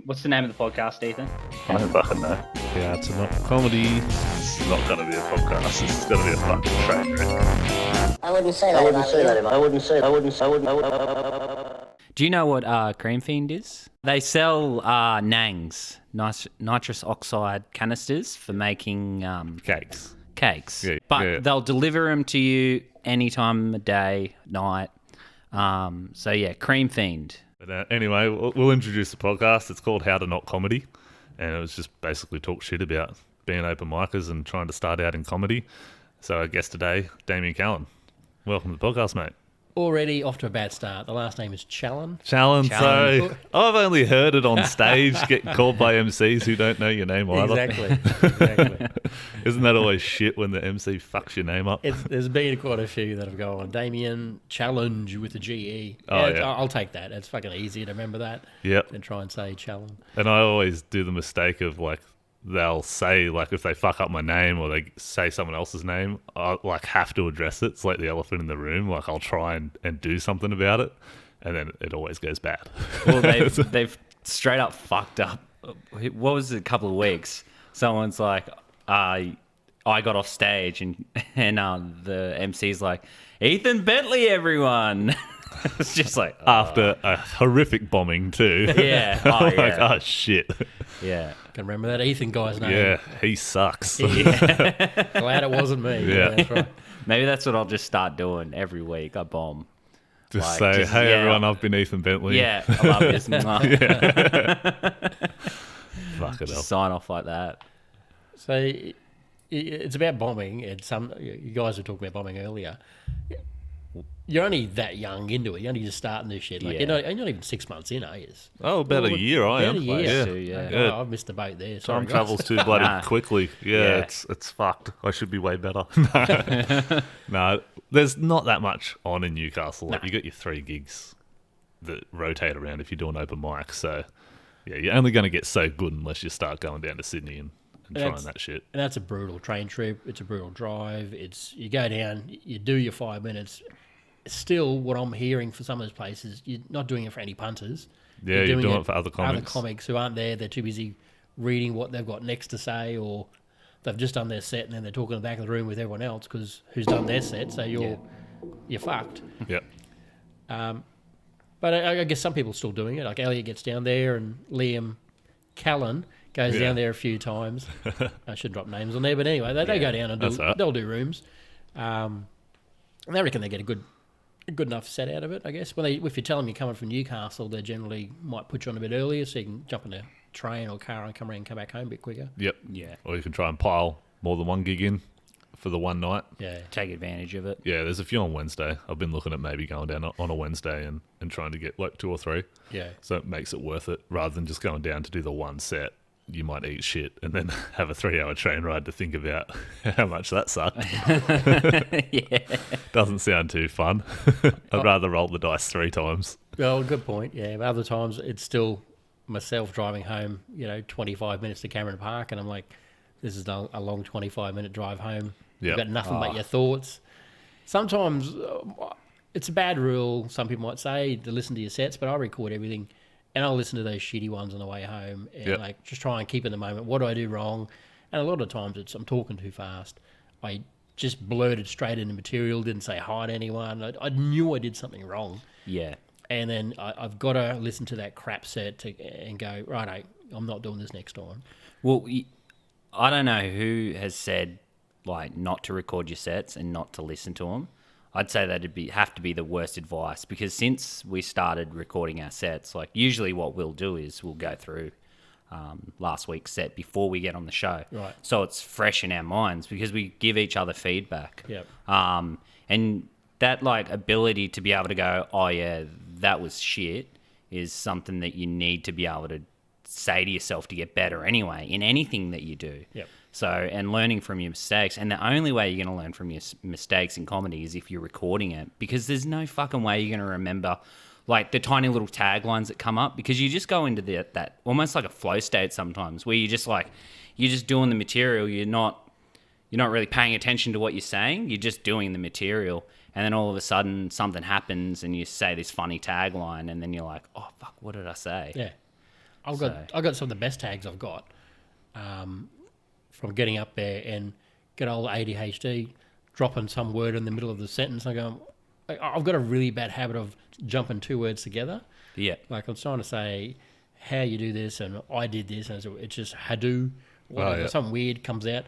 What's the name of the podcast, Ethan? I don't fucking know. Yeah, it's not comedy. It's not going to be a podcast. It's going to be a fucking train wreck. I wouldn't say that. Do you know what Cream Fiend is? They sell NANGs, nitrous oxide canisters, for making Cakes. Yeah, but they'll deliver them to you any time of day, night. So yeah, Cream Fiend. But anyway, we'll introduce the podcast. It's called How to Not Comedy. And it was just basically talk shit about being open micers and trying to start out in comedy. So our guest today, Damien Challen. Welcome to the podcast, mate. Already off to a bad start. The last name is Challen. Challen. So I've only heard it on stage, getting called by MCs who don't know your name either. Exactly. Isn't that always shit when the MC fucks your name up? There's been quite a few that have gone, Damien Challenge with a GE. I'll take that. It's fucking easier to remember that than try and say Challen. And I always do the mistake of they'll say, if they fuck up my name or they say someone else's name, I have to address it. It's like the elephant in the room. I'll try and do something about it, and then it always goes bad. Well, they've straight up fucked up. What was it, a couple of weeks? Someone's like, I got off stage and the MC's like, Ethan Bentley, everyone. It's just like... After a horrific bombing too. Yeah. Oh, yeah. Oh, shit. Yeah. Can remember that Ethan guy's name. Yeah, he sucks. Yeah. Glad it wasn't me. Yeah. That's right. Maybe that's what I'll just start doing every week. I bomb. Just say, hey, everyone, I've been Ethan Bentley. Yeah, I love this. Fuck it up. Sign off like that. So it's about bombing. You guys were talking about bombing earlier. You're only that young into it. You're only just starting this shit. You're not even 6 months in, are you? Oh, about a year I am. About a year. Yeah. Oh, I've missed the boat there. Sorry, Time guys. travels too bloody quickly. Yeah, it's fucked. I should be way better. No, there's not that much on in Newcastle. You got your 3 gigs that rotate around if you're doing open mic. So, yeah, you're only going to get so good unless you start going down to Sydney and trying that shit. And that's a brutal train trip. It's a brutal drive. You go down, you do your 5 minutes. Still, what I'm hearing for some of those places, you're not doing it for any punters. Yeah, you're doing it for other comics. Other comics who aren't there, they're too busy reading what they've got next to say, or they've just done their set and then they're talking in the back of the room with everyone else because who's done their set, so you're fucked. Yep. But I guess some people are still doing it. Like Elliot gets down there and Liam Callan goes down there a few times. I shouldn't drop names on there, but anyway, they go down and they'll do rooms. And they reckon they get a good enough set out of it, I guess. If you tell them you're coming from Newcastle, they generally might put you on a bit earlier so you can jump in a train or car and come around and come back home a bit quicker. Yep. Yeah. Or you can try and pile more than one gig in for the one night. Yeah. Take advantage of it. Yeah, there's a few on Wednesday. I've been looking at maybe going down on a Wednesday and trying to get 2 or 3. Yeah. So it makes it worth it rather than just going down to do the one set. You might eat shit and then have a 3-hour train ride to think about how much that sucked. Doesn't sound too fun. I'd rather roll the dice 3 times. Well, good point. Yeah, but other times it's still myself driving home, 25 minutes to Cameron Park, and I'm like, this is a long 25-minute drive home. You've got nothing but your thoughts. Sometimes it's a bad rule, some people might say, to listen to your sets, but I record everything. And I'll listen to those shitty ones on the way home and just try and keep in the moment. What do I do wrong? And a lot of times I'm talking too fast. I just blurted straight into material, didn't say hi to anyone. I knew I did something wrong. Yeah. And then I've got to listen to that crap set and go, right, I'm not doing this next time. Well, I don't know who has said not to record your sets and not to listen to them. I'd say that'd have to be the worst advice, because since we started recording our sets, usually what we'll do is we'll go through last week's set before we get on the show. Right. So it's fresh in our minds because we give each other feedback. Yep. And that ability to be able to go, oh yeah, that was shit, is something that you need to be able to say to yourself to get better anyway in anything that you do. Yep. So, and learning from your mistakes. And the only way you're going to learn from your mistakes in comedy is if you're recording it, because there's no fucking way you're going to remember the tiny little taglines that come up, because you just go into that almost like a flow state sometimes where you're just doing the material. You're not really paying attention to what you're saying. You're just doing the material. And then all of a sudden something happens and you say this funny tagline and then you're like, oh, fuck, what did I say? Yeah. I've got some of the best tags I've got from getting up there and get old ADHD, dropping some word in the middle of the sentence. I go, I've got a really bad habit of jumping two words together. Yeah. Like I'm trying to say how you do this and I did this, and it's just Hadoo. Something weird comes out.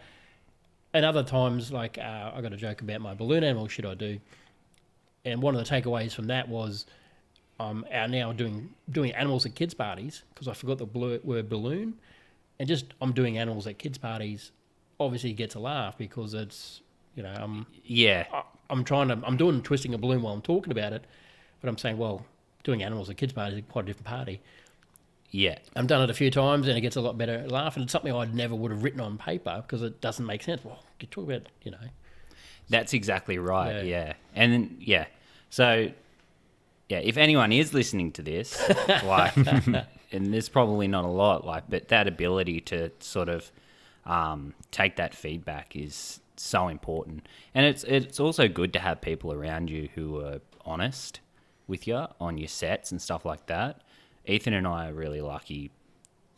And other times, like I got a joke about my balloon animal shit I do. And one of the takeaways from that was I'm out now doing animals at kids' parties because I forgot the word balloon. And just I'm doing animals at kids' parties obviously gets a laugh because it's, I'm doing twisting a balloon while I'm talking about it. But I'm saying, well, doing animals at kids' parties is quite a different party. Yeah. I've done it a few times and it gets a lot better laugh. And it's something I never would have written on paper because it doesn't make sense. Well, you talk about, That's exactly right, yeah. And then, so, if anyone is listening to this, like, and there's probably not a lot, like, but that ability to sort of take that feedback is so important. And it's also good to have people around you who are honest with you on your sets and stuff like that. Ethan and I are really lucky.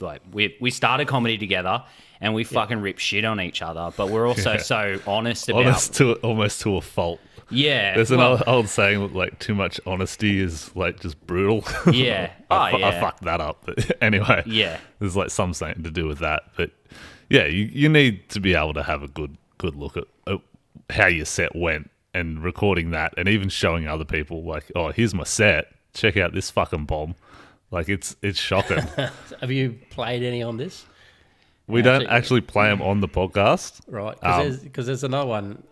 Like we started comedy together and we fucking rip shit on each other, but we're also so honest about almost to a fault. Yeah. There's an old saying like too much honesty is like just brutal. Yeah. I fucked that up. But anyway. Yeah. There's like something to do with that. But yeah, you need to be able to have a good look at how your set went and recording that and even showing other people like, oh, here's my set. Check out this fucking bomb. Like it's shocking. Have you played any on this? We don't actually play them on the podcast, right? Because there's another one.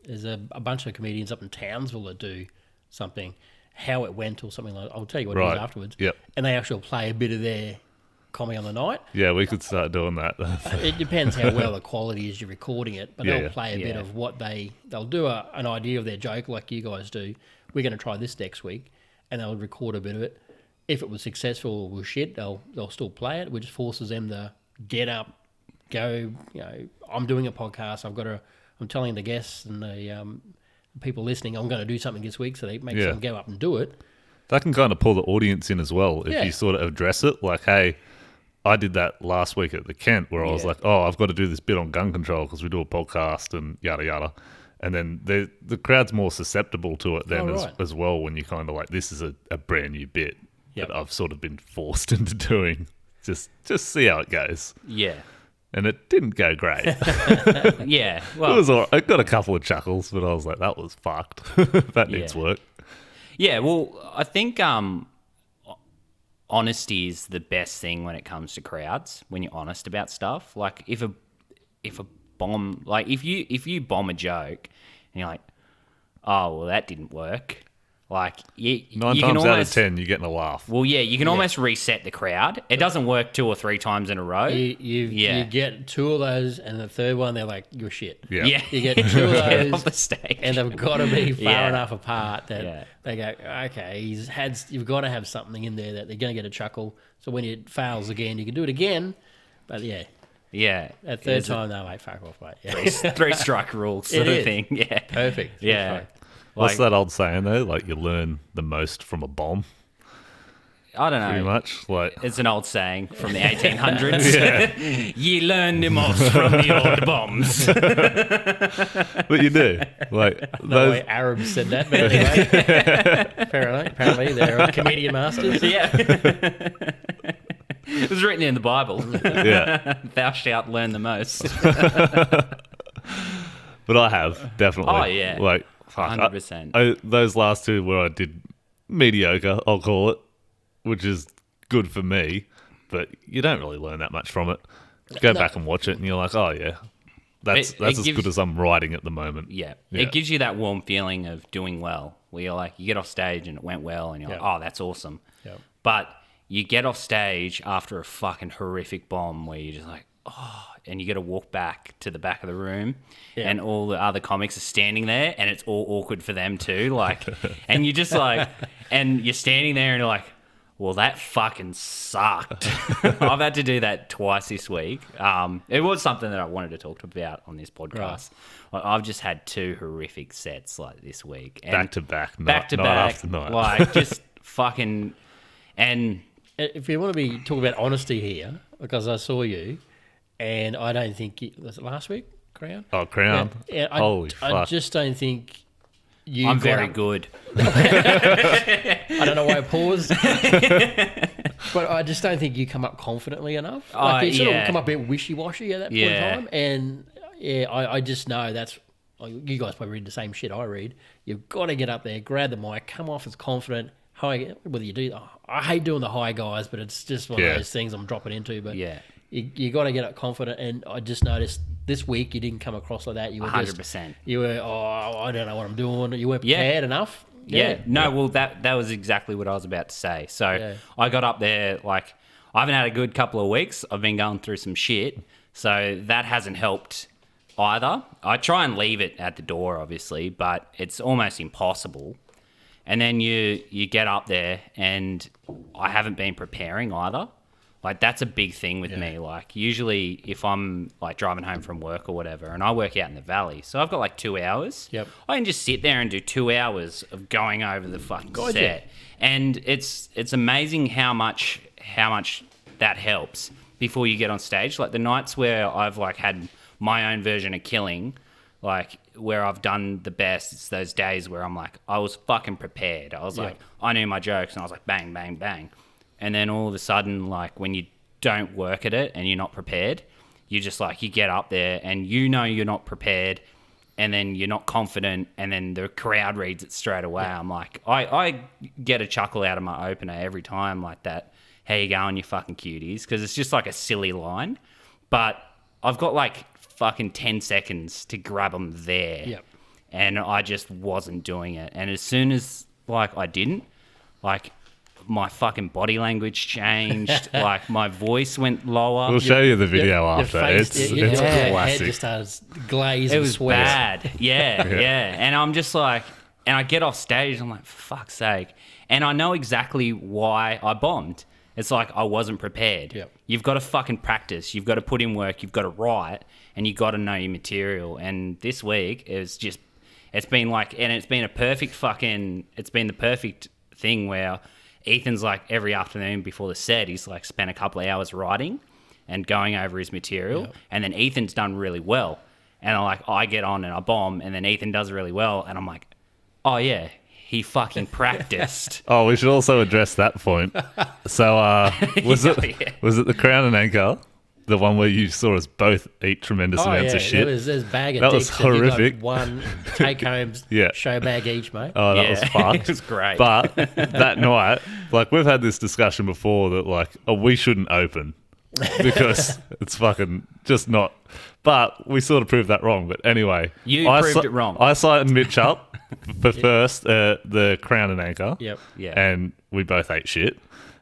There's a bunch of comedians up in Townsville that do something, how it went or something like that. I'll tell you what it is afterwards. Yep. And they actually play a bit of their comedy on the night. Yeah, we could start doing that. It depends how well the quality is you're recording it, but they'll play a bit of what they'll do an idea of their joke like you guys do. We're going to try this next week, and they'll record a bit of it. If it was successful or was shit, they'll still play it, which forces them to get up, go. I'm doing a podcast. I'm telling the guests and the people listening, I'm going to do something this week, so they make them go up and do it. That can kind of pull the audience in as well if you sort of address it. Like, hey, I did that last week at the Kent where I was like, oh, I've got to do this bit on gun control because we do a podcast and yada yada. And then the crowd's more susceptible to it then as well when you kind of like, this is a brand new bit. That I've sort of been forced into doing. Just see how it goes. Yeah. And it didn't go great. Yeah. Well, it was all right. I got a couple of chuckles, but I was like, that was fucked. That needs work. Yeah, well, I think honesty is the best thing when it comes to crowds, when you're honest about stuff. Like if a bomb, like if you bomb a joke and you're like, oh, well, that didn't work. Like nine times out of 10, you're getting a laugh. Well, yeah, you can almost reset the crowd. It doesn't work 2 or 3 times in a row. You get 2 of those, and the third one they're like, "You're shit." Yeah. You get 2 of those off the stage, and they've got to be far enough apart that they go, "Okay, you've got to have something in there that they're going to get a chuckle." So when it fails again, you can do it again. But that third time, no, mate, fuck off, mate. Yeah. 3 strike rule sort of thing. Yeah, perfect. Yeah. What's that old saying though? Like you learn the most from a bomb. I don't know. Pretty much. Like it's an old saying from the 1800s. You learn the most from the old bombs. But you do. Like no way Arabs said that, but anyway. Apparently they're comedian masters. Yeah. It was written in the Bible. Yeah. Thou shalt learn the most. But I have, definitely. Oh yeah. Like 100%. Those last 2 where I did mediocre, I'll call it, which is good for me, but you don't really learn that much from it. Go back and watch it, and you're like, oh yeah, that's as good as I'm writing at the moment. Yeah. It gives you that warm feeling of doing well, where you're like, you get off stage and it went well, and you're like, oh, that's awesome. Yep. But you get off stage after a fucking horrific bomb where you're just like, oh, and you got to walk back to the back of the room and all the other comics are standing there and it's all awkward for them too. Like, and you're just like, and you're standing there and you're like, well, that fucking sucked. I've had to do that twice this week. It was something that I wanted to talk about on this podcast. Like, I've just had 2 horrific sets like this week. And back to back. Back to night back. After night. Like, just fucking, and if you want to be talking about honesty here, because I saw you, and I don't think was it last week, Crown? Oh, Crown. Yeah, Holy fuck. I just don't think you. I'm very good. I don't know why I paused, but I just don't think you come up confidently enough. Like you sort of come up a bit wishy-washy at that point in time, and I just know that's. You guys probably read the same shit I read. You've got to get up there, grab the mic, come off as confident. Whether you do, I hate doing the high guys, but it's just one of those things I'm dropping into. But you got to get up confident, and I just noticed this week you didn't come across like that. You were 100%. You were I don't know what I'm doing. You weren't prepared enough. Well, that was exactly what I was about to say. So I got up there, like, I haven't had a good couple of weeks. I've been going through some shit, so that hasn't helped either. I try and leave it at the door, obviously, but it's almost impossible. And then you get up there, and I haven't been preparing either. Like, that's a big thing with me. Like, usually if I'm, like, driving home from work or whatever, and I work out in the valley, so I've got, like, 2 hours. Yep. I can just sit there and do 2 hours of going over the fucking set. And it's amazing how much that helps before you get on stage. Like, the nights where I've, like, had my own version of killing, like, where I've done the best, it's those days where I'm like, I was fucking prepared. I was like, I knew my jokes, and I was like, bang, bang, bang. And then all of a sudden, like, when you don't work at it and you're not prepared, you just, like, you get up there and you know you're not prepared, and then you're not confident, and then the crowd reads it straight away. I'm like, I get a chuckle out of my opener every time, like that, how you going, you fucking cuties, because it's just like a silly line. But I've got, like, fucking 10 seconds to grab them there. Yep. And I just wasn't doing it. And as soon as, like, I didn't, like, my fucking body language changed. Like, my voice went lower. We'll show you the video after. Face, It's your head classic. just started glazing. It was sweat. bad. Yeah. And I'm just like, and I get off stage, I'm like, for fuck's sake. And I know exactly why I bombed. It's like I wasn't prepared. Yep. You've got to fucking practice. You've got to put in work. You've got to write. And you've got to know your material. And this week, it's been like, and it's been the perfect thing where Ethan's like every afternoon before the set, he's like spent a couple of hours writing and going over his material. Yep. And then Ethan's done really well. And I get on and I bomb, and then Ethan does really well. And I'm like, oh yeah, he fucking practiced. Oh, we should also address that point. So, was it the Crown and Anchor? The one where you saw us both eat tremendous amounts of shit. There's a bag of that dicks, was horrific. And you got one take-home show bag each, mate. Oh, that was fucked. It was great. But that night, like, we've had this discussion before that, like, we shouldn't open because it's fucking just not. But we sort of proved that wrong. But anyway, you proved it wrong. I signed Mitch up for first, the Crown and Anchor. Yep. Yeah. And we both ate shit.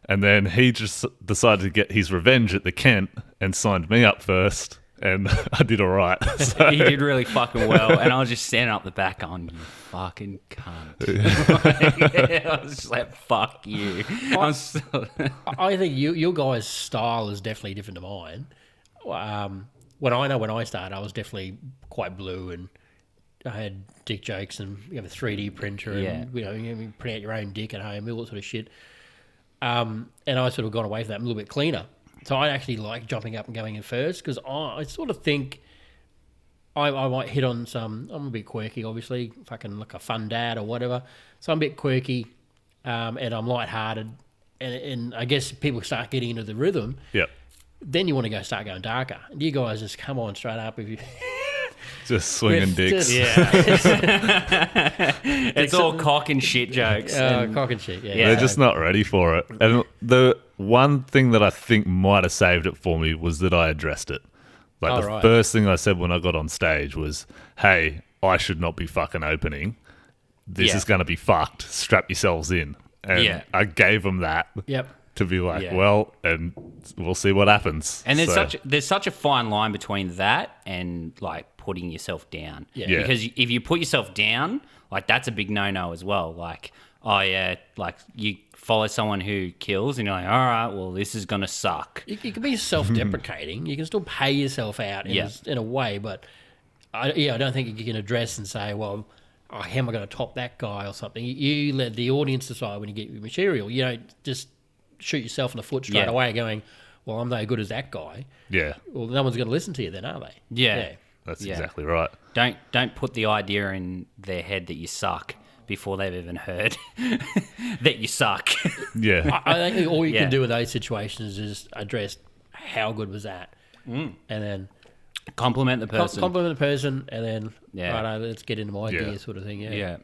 And then he just decided to get his revenge at the Kent and signed me up first. And I did all right. So. He did really fucking well. And I was just standing up the back going, you fucking cunt. I was just like, fuck you. I think your guys' style is definitely different to mine. When I started, I was definitely quite blue, and I had dick jokes, and you have a 3D printer, and you print out your own dick at home, all that sort of shit. And I sort of got away from that a little bit cleaner. So I actually like jumping up and going in first, because I sort of think I might hit on some. I'm a bit quirky, obviously, fucking like a fun dad or whatever. So I'm a bit quirky, and I'm lighthearted, and I guess people start getting into the rhythm. Yep. Then you want to start going darker. And you guys just come on straight up if you. Just swinging dicks. It's all cock and shit jokes. Cock and shit, yeah. They're just not ready for it. And the one thing that I think might have saved it for me was that I addressed it. Like, the first thing I said when I got on stage was, hey, I should not be fucking opening. This is going to be fucked. Strap yourselves in. And I gave them that. Yep. To be like, well, and we'll see what happens. And there's such a fine line between that and, like, putting yourself down. Yeah. Because if you put yourself down, like, that's a big no-no as well. Like, oh yeah, like, you follow someone who kills and you're like, all right, well, this is gonna suck. You can be self-deprecating. You can still pay yourself out in a way, but I don't think you can address and say, well, how am I going to top that guy or something? You let the audience decide when you get your material. You don't just shoot yourself in the foot straight away going, well, I'm no good as that guy. Yeah. Well, no one's going to listen to you then, are they? Yeah. That's exactly right. Don't put the idea in their head that you suck before they've even heard that you suck. Yeah. I think all you can do in those situations is address how good was that, and then Compliment the person. compliment the person, and then right, let's get into my gear, sort of thing. Yeah.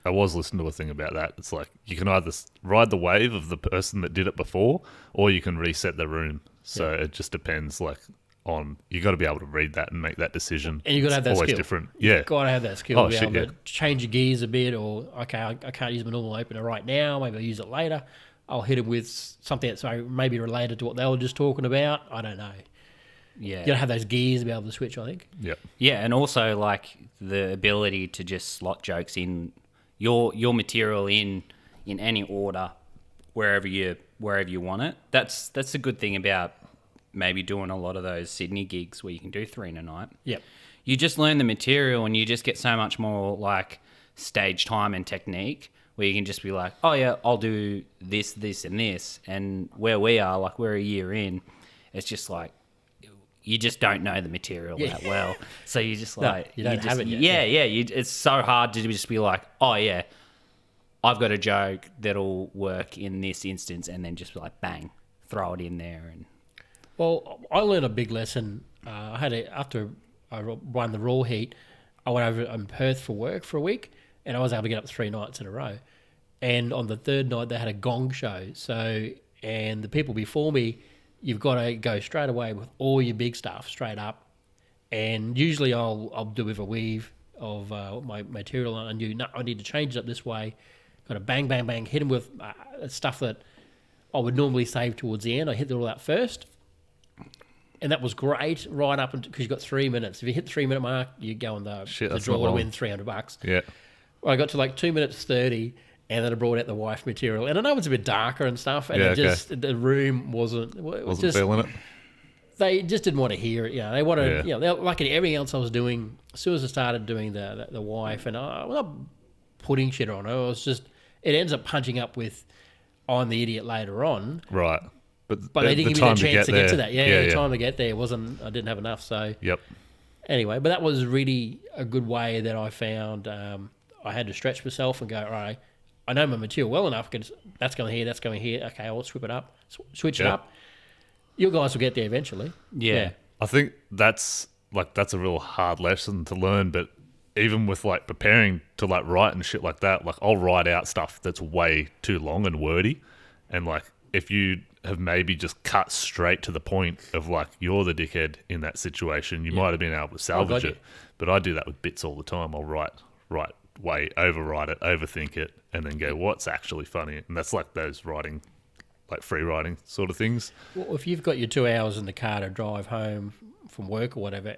I was listening to a thing about that. It's like you can either ride the wave of the person that did it before, or you can reset the room. So it just depends, like, on you got to be able to read that and make that decision. And you got to have that always skill. Different. Yeah, You've got to have that skill to be able to yeah. change your gears a bit, or okay, I can't use my normal opener right now. Maybe I'll use it later. I'll hit it with something that's maybe related to what they were just talking about. I don't know. Yeah. You got to have those gears to be able to switch, I think. Yeah. Yeah, and also like the ability to just slot jokes in your material in any order wherever you want it. That's a good thing about maybe doing a lot of those Sydney gigs where you can do 3 in a night. Yep. You just learn the material and you just get so much more like stage time and technique where you can just be like, oh yeah, I'll do this, this and this. And where we are, like we're a year in, it's just like, you just don't know the material that well. So you just like... you don't have it yet. Yeah. It's so hard to just be like, oh yeah, I've got a joke that'll work in this instance, and then just like, bang, throw it in there. And Well, I learned a big lesson. After I won the Raw Heat, I went over in Perth for work for a week, and I was able to get up 3 nights in a row. And on the 3rd night, they had a gong show. And the people before me, you've got to go straight away with all your big stuff straight up. And usually I'll do with a weave of my material, and I knew, no, I need to change it up this way. Got to bang, bang, bang, hit them with stuff that I would normally save towards the end. I hit all that first. And that was great right up because you've got 3 minutes. If you hit the 3 minute mark, you go on the draw to win $300. Yeah. I got to like 2 minutes 30, and then I brought out the wife material. And I know it's a bit darker and stuff, and the room wasn't feeling it. They just didn't want to hear it. They wanted, like everything else I was doing. As soon as I started doing the wife, and I was not putting shit on her. It was just, it ends up punching up with, I'm the idiot later on. Right. But they didn't give me the chance to get to that. The time to get there I didn't have enough. So anyway, but that was really a good way that I found. I had to stretch myself and go, all right, I know my material well enough because that's going here, that's going here. Okay, I'll switch it up. You guys will get there eventually. Yeah. I think that's a real hard lesson to learn, but even with like preparing to like write and shit like that, like I'll write out stuff that's way too long and wordy, and like if you have maybe just cut straight to the point of like you're the dickhead in that situation, you might have been able to salvage it. But I do that with bits all the time. I'll write way, overwrite it, overthink it, and then go, what's actually funny? And that's like those writing, like free writing sort of things. Well, if you've got your 2 hours in the car to drive home from work or whatever,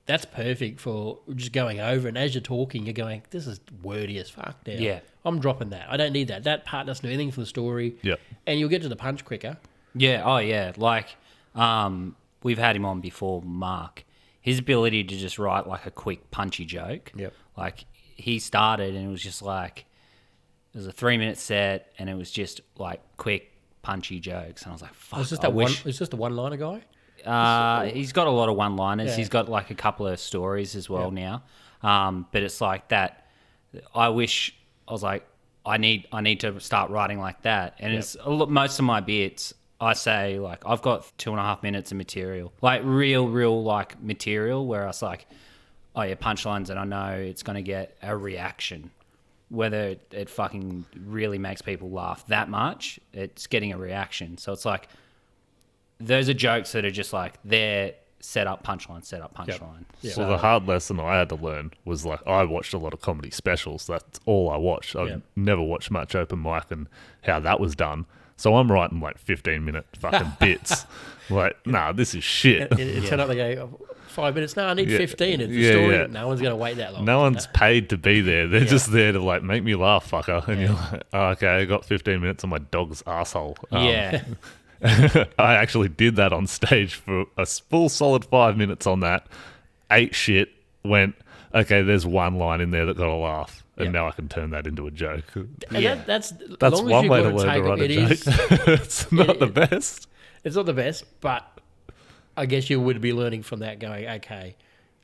that's perfect for just going over. And as you're talking, you're going, this is wordy as fuck now. Yeah. I'm dropping that. I don't need that. That part doesn't do anything for the story. Yeah. And you'll get to the punch quicker. Yeah. Oh, yeah. Like, we've had him on before, Mark. His ability to just write like a quick punchy joke. Yep. Like, he started and it was just like, it was a 3-minute set and it was just like quick punchy jokes. And I was like, fuck. Is this the one-liner guy? He's got a lot of one-liners. Yeah. He's got like a couple of stories as well now. But it's like that. I wish I was like, I need to start writing like that. And it's most of my bits. I say like I've got 2.5 minutes of material, like real like material where I was like, oh yeah, punchlines, and I know it's gonna get a reaction. Whether it fucking really makes people laugh that much, it's getting a reaction. So it's like those are jokes that are just like they're set up punchline. Yep. So the hard lesson I had to learn was like I watched a lot of comedy specials. That's all I watched. I never watched much open mic and how that was done. So I'm writing like 15-minute fucking bits. Like, nah, this is shit. It turned out they go 5 minutes. No, I need 15. It's the story. No one's going to wait that long. No one's paid to be there. They're just there to like make me laugh, fucker. And you're like, oh, okay, I got 15 minutes on my dog's asshole. Yeah. I actually did that on stage for a full solid 5 minutes on that. Ate shit, went, okay, there's one line in there that got a laugh, and now I can turn that into a joke. And that's One way to learn to write a joke. It's not the best. It's not the best, but I guess you would be learning from that going, okay,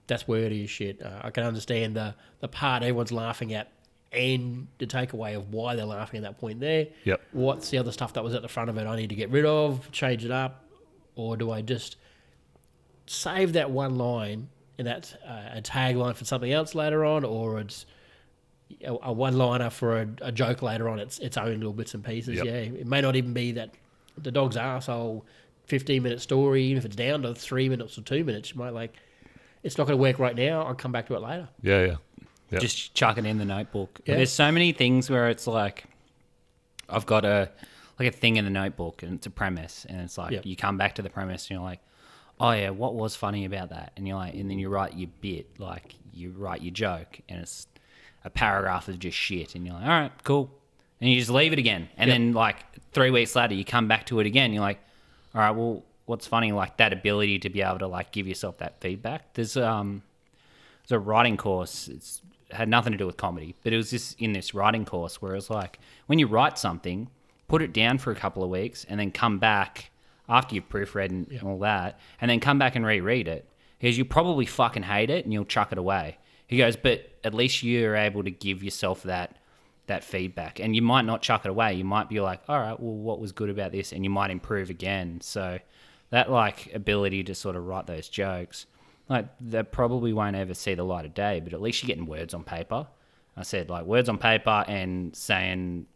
that's wordy as shit. I can understand the part everyone's laughing at and the takeaway of why they're laughing at that point there. Yep. What's the other stuff that was at the front of it I need to get rid of, change it up, or do I just save that one line and that's a tagline for something else later on, or it's a one-liner for a joke later on, its own little bits and pieces. Yep. Yeah, it may not even be that the dog's arsehole 15-minute story, even if it's down to 3 minutes or 2 minutes, you might it's not going to work right now, I'll come back to it later. Yeah. Yep. Just chuck it in the notebook. Yeah. There's so many things where it's like, I've got a thing in the notebook and it's a premise, and it's like you come back to the premise and you're like, oh yeah, what was funny about that? And you're like, and then you write your bit, like you write your joke, and it's a paragraph of just shit, and you're like, all right, cool, and you just leave it again, and then like 3 weeks later you come back to it again, you're like, all right, well, what's funny? Like that ability to be able to like give yourself that feedback. There's a writing course. It had nothing to do with comedy, but it was just in this writing course where it was like, when you write something, put it down for a couple of weeks and then come back after you've proofread and all that, and then come back and reread it, because you probably fucking hate it and you'll chuck it away. He goes, but at least you're able to give yourself that feedback, and you might not chuck it away. You might be like, all right, well, what was good about this? And you might improve again. So that like ability to sort of write those jokes, like that probably won't ever see the light of day, but at least you're getting words on paper. I said like words on paper and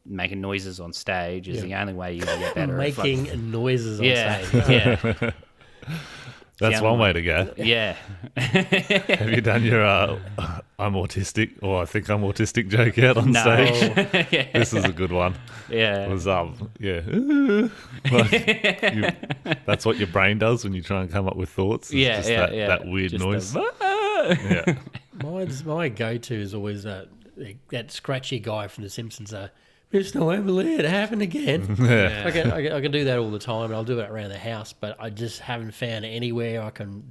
making noises on stage is the only way you can get better. Making noises on stage. Yeah. That's one way to go. Yeah. Have you done your I'm autistic, or I think I'm autistic joke yet on stage? This is a good one. Yeah. It was like, that's what your brain does when you try and come up with thoughts. It's that weird just noise. Yeah. My go-to is always that scratchy guy from The Simpsons. Mr. Wembley, it happened again. Yeah. I can do that all the time, and I'll do it around the house, but I just haven't found anywhere I can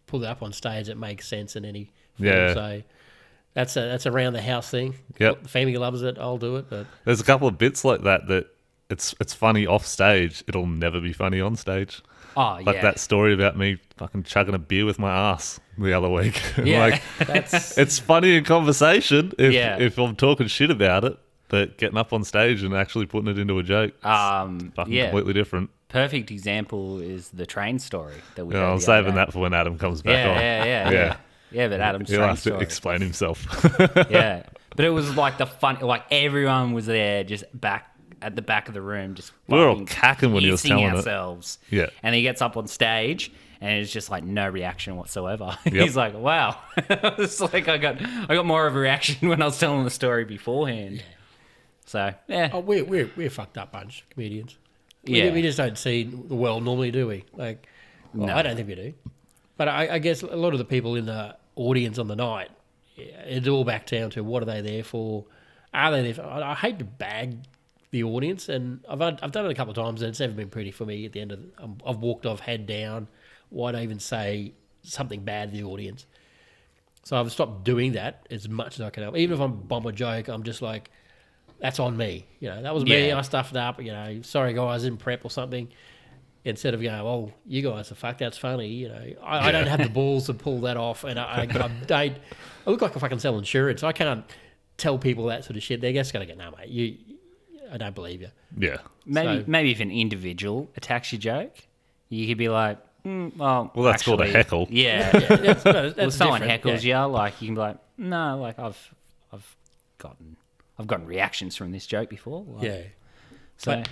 pull it up on stage that makes sense in any form. Yeah. So that's a around the house thing. Yep. The family loves it. I'll do it. But There's a couple of bits like that it's funny off stage. It'll never be funny on stage. Oh, yeah. Like that story about me fucking chugging a beer with my ass the other week. Yeah. It's funny in conversation if I'm talking shit about it, but getting up on stage and actually putting it into a joke, completely different. Perfect example is the train story that we. I'm saving that for when Adam comes back on. Yeah. Yeah, but Adam's He'll train have to story. explain himself. Yeah, but it was like everyone was there, just at the back of the room, just We were all cacking when he was telling ourselves. it. Yeah. And he gets up on stage and it's just like no reaction whatsoever. Yep. He's like, wow. It's like I got more of a reaction when I was telling the story beforehand. Yeah. So yeah. We're a fucked up bunch, comedians. We just don't see the world normally, do we? No. I don't think we do. But I guess a lot of the people in the audience on the night, it's all back down to what are they there for? Are they there for? I hate to bag the audience, and I've done it a couple of times, and it's never been pretty for me. At the end of I've walked off, head down. Why not even say something bad to the audience? So I've stopped doing that as much as I can help. Even if I'm bomb a joke, I'm just like, that's on me. That was me. I stuffed it up. Sorry guys, in prep or something. Instead of going, oh, you guys are fucked. That's funny. I don't have the balls to pull that off, and I look like if I can sell insurance. I can't tell people that sort of shit. They're just going to go, no, mate, I don't believe you. Yeah. Maybe if an individual attacks your joke, you could be like, well, that's called a heckle. Yeah. That's Well, someone different. heckles you, like you can be like, no, like I've gotten reactions from this joke before. Like, Yeah. So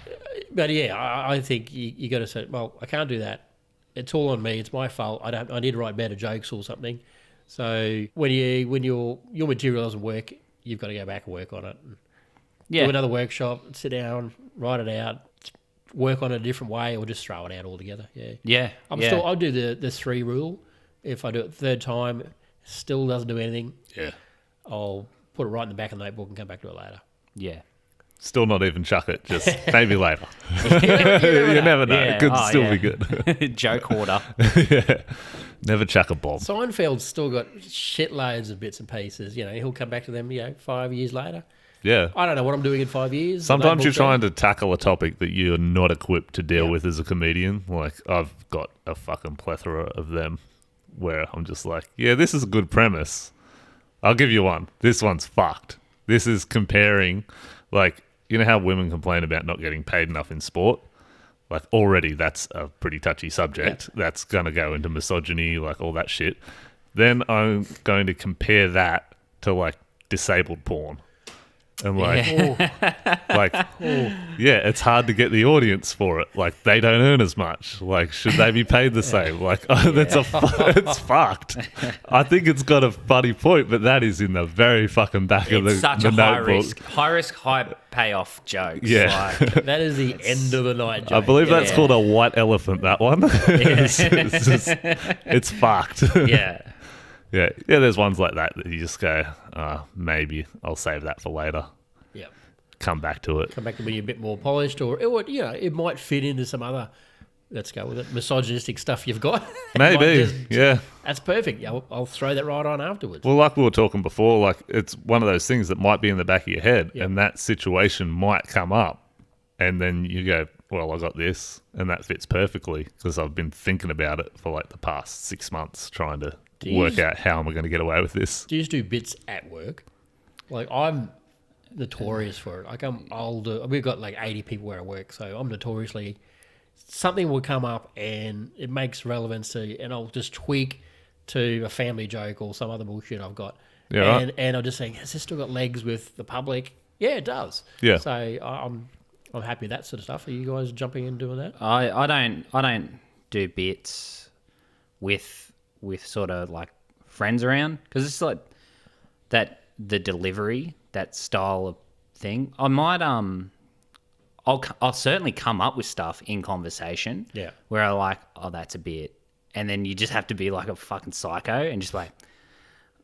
But yeah, I think you got to say, well, I can't do that. It's all on me. It's my fault. I need to write better jokes or something. So when your material doesn't work, you've got to go back and work on it. Do another workshop, sit down, write it out, work on it a different way, or just throw it out altogether. Yeah. I'll do the 3 rule. If I do it the third time, still doesn't do anything. Yeah. I'll put it right in the back of the notebook and come back to it later. yeah. Still not even chuck it, just maybe later. You never know. It could still be good. Joke hoarder. Yeah. Never chuck a bomb. Seinfeld's still got shitloads of bits and pieces. You know, he'll come back to them, 5 years later. Yeah. I don't know what I'm doing in 5 years. Sometimes you're trying to tackle a topic that you're not equipped to deal with as a comedian. Like, I've got a fucking plethora of them where I'm just like, yeah, this is a good premise. I'll give you one. This one's fucked. This is comparing, like, you know how women complain about not getting paid enough in sport? Like, already that's a pretty touchy subject. Yeah. That's going to go into misogyny, like all that shit. Then I'm going to compare that to, like, disabled porn. And it's hard to get the audience for it. Like, they don't earn as much. Like, should they be paid the same? Like, it's fucked. I think it's got a funny point, but that is in the very fucking back of the such a high risk, high payoff joke. Yeah, like, that is the end of the night joke. I believe that's called a white elephant. That one. It's fucked. Yeah. Yeah, there's ones like that you just go, maybe I'll save that for later. Yeah. Come back to it. Come back to be a bit more polished, or it might fit into some other, let's go with it, misogynistic stuff you've got. Maybe, yeah. That's perfect. Yeah, I'll throw that right on afterwards. Well, like we were talking before, like it's one of those things that might be in the back of your head, and that situation might come up, and then you go, well, I got this, and that fits perfectly because I've been thinking about it for like the past 6 months trying to work out how am I going to get away with this. Do you just do bits at work? Like, I'm notorious for it. Like, we've got like 80 people where I work, so I'm notoriously, something will come up and it makes relevance to, and I'll just tweak to a family joke or some other bullshit I've got. Yeah, and I'll just say, has this still got legs with the public? Yeah, it does. Yeah. So I'm happy with that sort of stuff. Are you guys jumping in doing that? I don't do bits with sort of like friends around, because it's like that, the delivery, that style of thing. I might I'll certainly come up with stuff in conversation. Yeah. Where I like, oh, that's a bit, and then you just have to be like a fucking psycho and just like,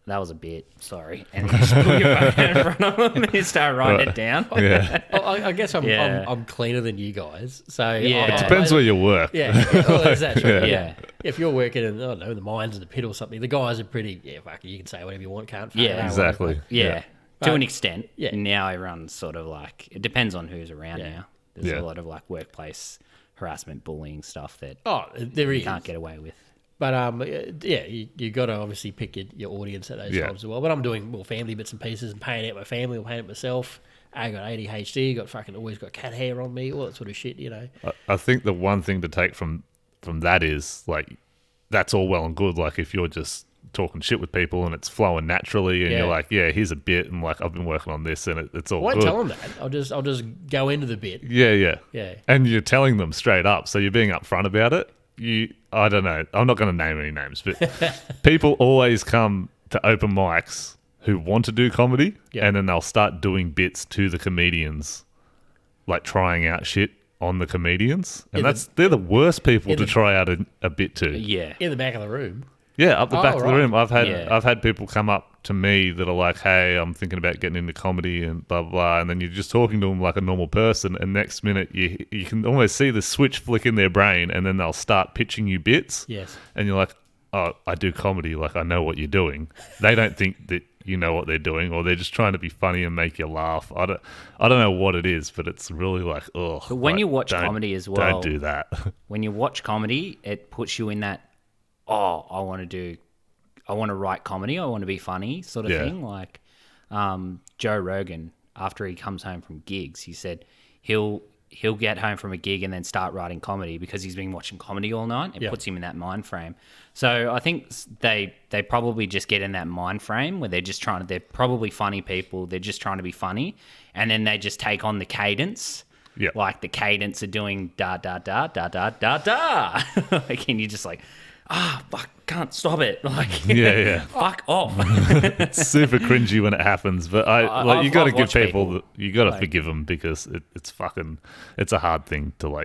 that was a bit, sorry, and you just put your phone in front of them and you start writing it down. Yeah. I guess I'm cleaner than you guys, so It depends where you work. Yeah, well, that's true. Yeah. If you're working in, I don't know, the mines in the pit or something, the guys are pretty, fuck it, you can say whatever you want, can't. Yeah, exactly. Yeah. To an extent. Yeah. Now everyone's sort of like, it depends on who's around now. There's a lot of like workplace harassment, bullying stuff that there you is. can't get away with. But you got to obviously pick your audience at those times as well. But I'm doing more family bits and pieces and paying out my family or paying out myself. I got ADHD, always got cat hair on me, all that sort of shit, I think the one thing to take from that is, like, that's all well and good. Like, if you're just talking shit with people and it's flowing naturally and you're like, yeah, here's a bit, and like, I've been working on this and it's all good. I won't tell them that. I'll just go into the bit. Yeah. Yeah. And you're telling them straight up, so you're being upfront about it. I don't know. I'm not going to name any names, but people always come to open mics who want to do comedy, and then they'll start doing bits to the comedians, like trying out shit on the comedians, and they're the worst people to try out a bit to. Yeah, in the back of the room. Yeah, up the back of the room. I've had people come up to me that are like, "Hey, I'm thinking about getting into comedy and blah blah blah," and then you're just talking to them like a normal person, and next minute you can almost see the switch flick in their brain, and then they'll start pitching you bits. Yes, and you're like, "Oh, I do comedy. Like, I know what you're doing." They don't think that you know what they're doing, or they're just trying to be funny and make you laugh. I don't know what it is, but it's really like, oh. But when you watch comedy as well, don't do that. When you watch comedy, it puts you in that, I want to write comedy, I want to be funny sort of thing. Like Joe Rogan, after he comes home from gigs, he said he'll get home from a gig and then start writing comedy because he's been watching comedy all night. It puts him in that mind frame. So I think they probably just get in that mind frame where they're probably funny people. They're just trying to be funny. And then they just take on the cadence. Yeah. Like the cadence of doing da, da, da, da, da, da, da. Like, and you're just like, fuck, can't stop it. Like, yeah. Fuck off. It's super cringy when it happens, but you got to give people, you got to forgive them because it's a hard thing to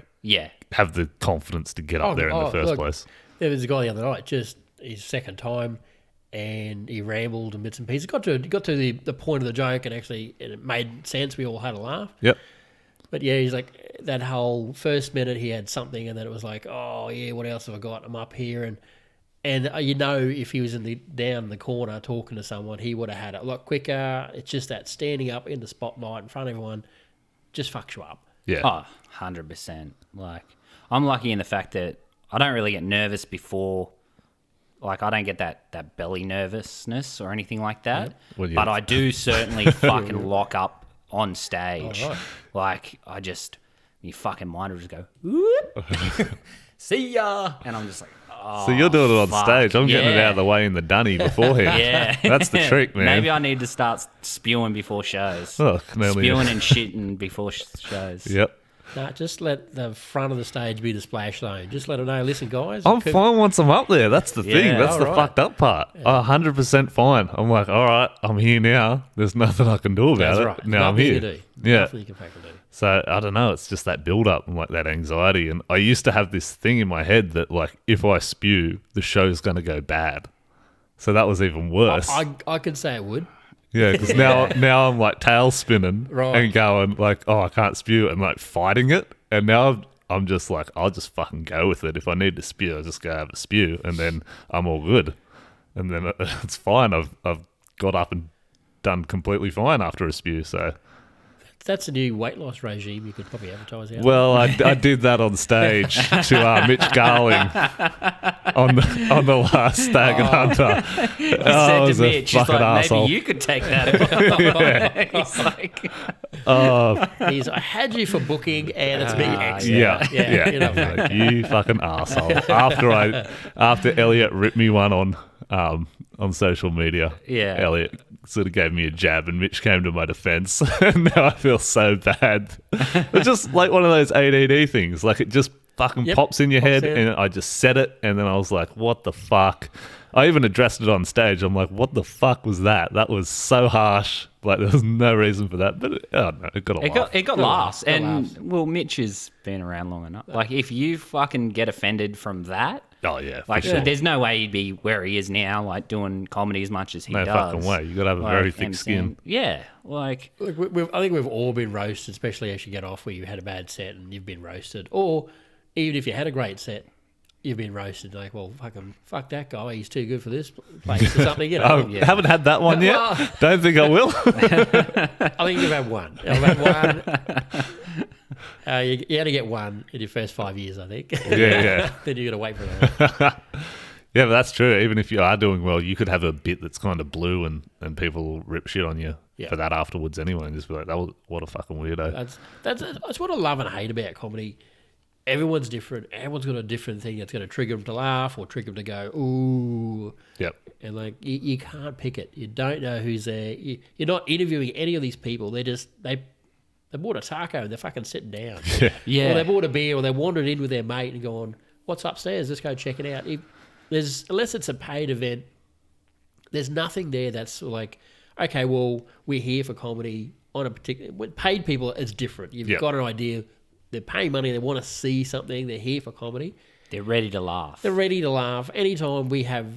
have the confidence to get up there in the first place. There was a guy the other night, just his second time, and he rambled and bits and pieces. Got to the point of the joke, and actually it made sense. We all had a laugh. Yep. But yeah, he's like, that whole first minute he had something, and then it was like, oh yeah, what else have I got? I'm up here, and And if he was down the corner talking to someone, he would have had it a lot quicker. It's just that standing up in the spotlight in front of everyone just fucks you up. Yeah. Oh, 100%. Like, I'm lucky in the fact that I don't really get nervous before. Like, I don't get that belly nervousness or anything like that. Well, yeah. But I do certainly fucking lock up on stage. Oh, right. Like, your fucking mind will just go, whoop, see ya. And I'm just like, oh, So you're doing it on fuck, stage. I'm getting it yeah. out of the way in the dunny beforehand. Yeah. That's the trick, man. Maybe I need to start spewing before shows. Oh, can only- Spewing and shitting before shows. Yep. No, just let the front of the stage be the splash zone. Just let them know, listen, guys. I'm fine once I'm up there. That's the thing. Yeah. That's the Alright. fucked up part. 100% fine. I'm like, all right, I'm here now. There's nothing I can do about That's it. right. Now I'm Nothing here. to do. Yeah. Nothing you can fucking do. So I don't know. It's just that build up and like that anxiety. And I used to have this thing in my head that like if I spew, the show's going to go bad. So that was even worse. I could say it would. Yeah, because now I'm like tail spinning Right. and going like, oh, I can't spew and like fighting it. And now I'm just like, I'll just fucking go with it. If I need to spew, I'll just go have a spew and then I'm all good. And then it's fine. I've got up and done completely fine after a spew. So, That's a new weight loss regime you could probably advertise out. well, I did that on stage to Mitch Garling on the last Stag and Hunter. He I said was to a Mitch, he's fucking like, asshole. maybe you could take that. He's like, I had you for booking and it's been excellent. Yeah. You know, Like, you fucking asshole. After Elliot ripped me one on social media, Yeah. Elliot sort of gave me a jab and Mitch came to my defense. And now I feel so bad. It's just like one of those ADD things. Like it just fucking Yep, pops in your pops head in. and I just said it and then I was like, what the fuck? I even addressed it on stage. I'm like, what the fuck was that? That was so harsh. Like there was no reason for that. But it got a laugh. it got laughs. Got And, laughs. well, Mitch has been around long enough. Like, if you fucking get offended from that, Oh yeah, for like, sure. there's no way he'd be where he is now, like, doing comedy as much as he No does. fucking way. You got to have a very thick and skin. Yeah, like, Look, I think we've all been roasted, especially as you get off where you had a bad set and you've been roasted. Or even if you had a great set, you've been roasted. Like, well, fuck that guy. He's too good for this place or something. You know. Oh, haven't had that one yet. Well- Don't think I will. I think you've had one. I've had one. You only get one in your first 5 years, I think. Yeah. Then you got to wait for that. Yeah, but that's true. Even if you are doing well, you could have a bit that's kind of blue and people will rip shit on you Yeah. for that afterwards anyway and just be like, what a fucking weirdo. That's what I love and hate about comedy. Everyone's different. Everyone's got a different thing that's going to trigger them to laugh or trigger them to go, ooh. Yep. And like you can't pick it. You don't know who's there. You're not interviewing any of these people. They bought a taco and they're fucking sitting down. yeah. Or they bought a beer or they wandered in with their mate and gone, what's upstairs? Let's go check it out. Unless it's a paid event, there's nothing there that's like, okay, well, we're here for comedy on a particular. With paid people, it's different. You've Yep. got an idea. They're paying money. They want to see something. They're here for comedy. They're ready to laugh. They're ready to laugh. Anytime we have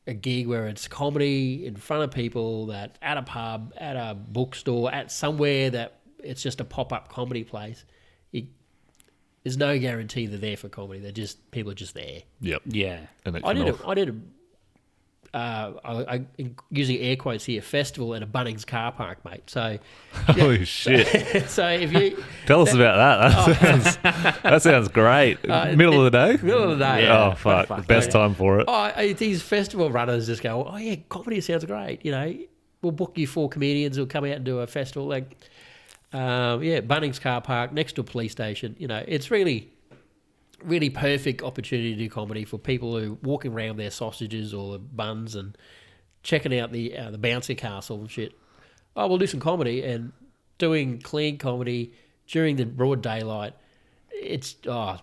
a gig where it's comedy in front of people, that at a pub, at a bookstore, at somewhere that it's just a pop-up comedy place, there's no guarantee they're there for comedy. People are just there. Yep. Yeah. And it I can did using air quotes here, festival at a Bunnings car park, mate. So, Holy shit. so if you Tell us about that. That sounds great. Middle of the day? middle of the day, Oh, fuck. Best time for it. these festival runners just go, oh yeah, comedy sounds great. You know, we'll book you 4 comedians who'll come out and do a festival. Like, Bunnings car park next to a police station. You know, it's really perfect opportunity to do comedy for people who are walking around their sausages or the buns and checking out the bouncy castle and shit. Oh, we'll do some comedy, and doing clean comedy during the broad daylight. It's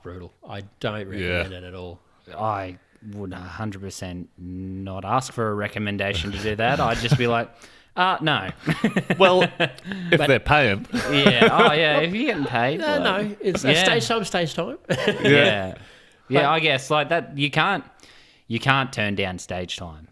brutal. I don't recommend it at all. I would 100% not ask for a recommendation to do that. I'd just be like, no. Well, if they're paying. Yeah. Oh, yeah. If you're getting paid. No, it's stage time. Yeah. Yeah, I guess like that. You can't turn down stage time.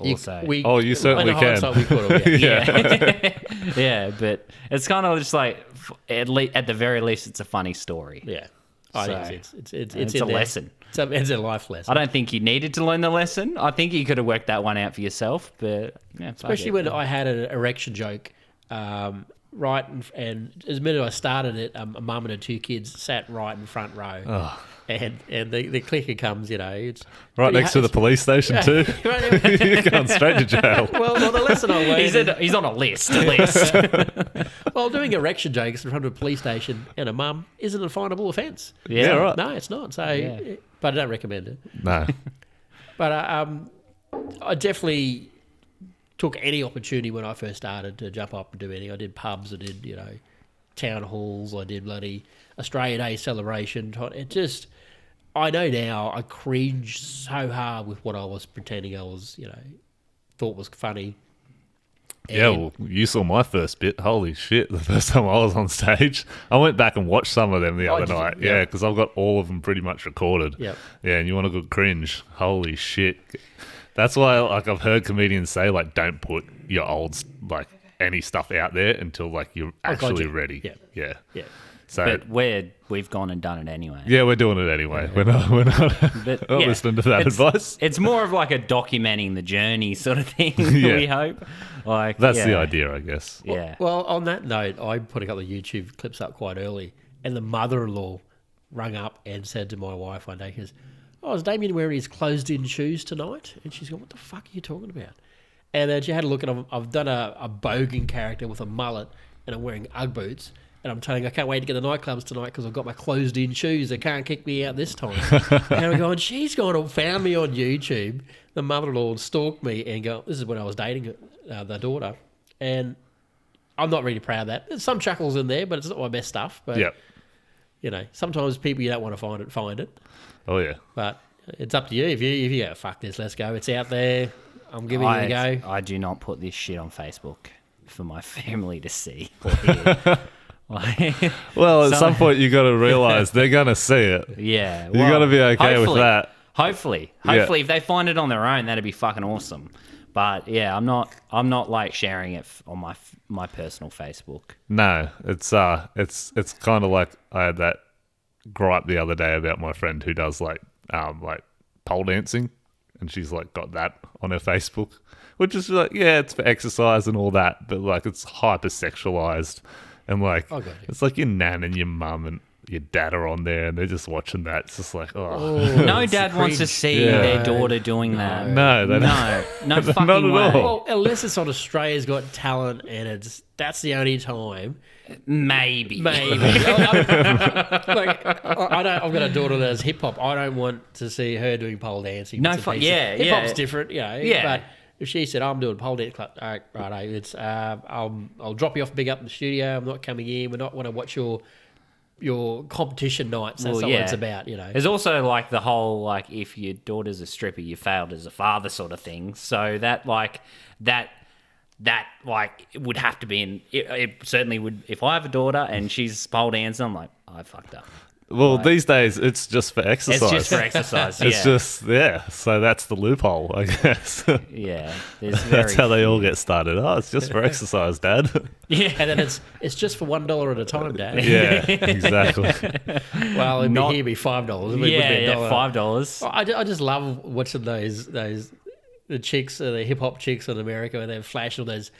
Also. You certainly in can. hindsight, we could have, yeah. Yeah, but it's kind of just like at the very least, it's a funny story. Yeah. So, It's it's a in there. lesson. It's a life lesson. I don't think you needed to learn the lesson. I think you could have worked that one out for yourself. But yeah, especially when I had an erection joke, right, and as the minute I started it, a mum and her 2 kids sat right in front row, and the clicker comes, it's right next to the police station too. You're going straight to jail. Well, the lesson I learned. He's on a list. At least. Well, doing erection jokes in front of a police station and a mum isn't a finable offence. Yeah, right. No, it's not. So, but I don't recommend it. No. But I definitely took any opportunity when I first started to jump up and do anything. I did pubs, I did, town halls, I did bloody Australia Day celebration. It just, I know now, I cringe so hard with what I was pretending I was, thought was funny. Yeah, well, you saw my first bit. Holy shit, the first time I was on stage. I went back and watched some of them the other night. Yeah, because I've got all of them pretty much recorded. Yep. Yeah, and you want a good cringe. Holy shit. That's why, I've heard comedians say, don't put your old, any stuff out there until, you're actually ready. Yeah. Yeah. So, but we've gone and done it anyway. Yeah, we're doing it anyway. We're not But, listening to that advice. It's more of a documenting the journey sort of thing, we hope. That's the idea, I guess. Yeah. Well, on that note, I put a couple of YouTube clips up quite early, and the mother-in-law rung up and said to my wife one day, she goes, "Oh, is Damien wearing his closed-in shoes tonight?" And she's going, "What the fuck are you talking about?" And then she had a look, and I've done a bogan character with a mullet, and I'm wearing Ugg boots. And I'm telling her, I can't wait to get the nightclubs tonight because I've got my closed-in shoes. They can't kick me out this time. And I'm going, she's gone and found me on YouTube. The mother-in-law stalked me and go, this is when I was dating the daughter. And I'm not really proud of that. There's some chuckles in there, but it's not my best stuff. But, sometimes people you don't want to find it. Oh, yeah. But it's up to you. If you go, fuck this, let's go. It's out there. I'm giving it a go. I do not put this shit on Facebook for my family to see or hear. Well, at some point you got to realise they're going to see it. Yeah, you got to be okay with that. Hopefully, if they find it on their own, that'd be fucking awesome. But yeah, I'm not sharing it on my personal Facebook. No, it's kind of like I had that gripe the other day about my friend who does pole dancing, and she's got that on her Facebook, which is it's for exercise and all that, but it's hypersexualized. And it's your nan and your mum and your dad are on there and they're just watching that. It's just no dad wants to see their daughter doing that. No, no fucking not at way. all. Well, unless it's on Australia's Got Talent and that's the only time. Maybe. I've got a daughter that does hip hop. I don't want to see her doing pole dancing. No, hip hop's different, Yeah. But if she said, "I'm doing pole dance club," all right, it's I'll drop you off, big up in the studio. I'm not coming in. We're not want to watch your competition nights. That's not what it's about, There's also the whole if your daughter's a stripper, you failed as a father sort of thing. So that it would have to be it certainly would. If I have a daughter and she's pole dancing, I'm I fucked up. Well, these days it's just for exercise. It's just for exercise. It's just so that's the loophole, I guess. Yeah, that's how they all get started. Oh, it's just for exercise, Dad. Yeah, and then it's just for $1 at a time, Dad. Yeah, exactly. Well, it'd be $5. Yeah, $5. I just love watching those the chicks, the hip hop chicks in America, and they're flashing all those.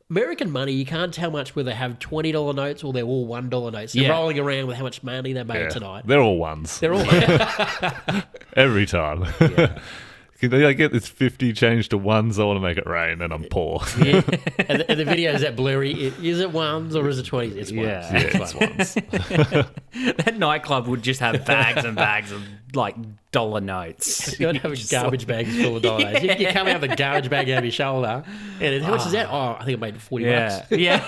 American money, you can't tell much whether they have $20 notes or they're all $1 notes. They're rolling around with how much money they made tonight. They're all ones. They're all every time. Yeah. Can I get this 50 changed to ones? I want to make it rain, and I'm poor. Yeah. and the video is that blurry. Is it ones or is it 20s? It's ones. Yeah, it's ones. That nightclub would just have bags and bags of dollar notes. You got to have garbage bags full of dollar notes. You come out with a garbage bag over your shoulder, and how much is that? Oh, I think I made $40. Yeah.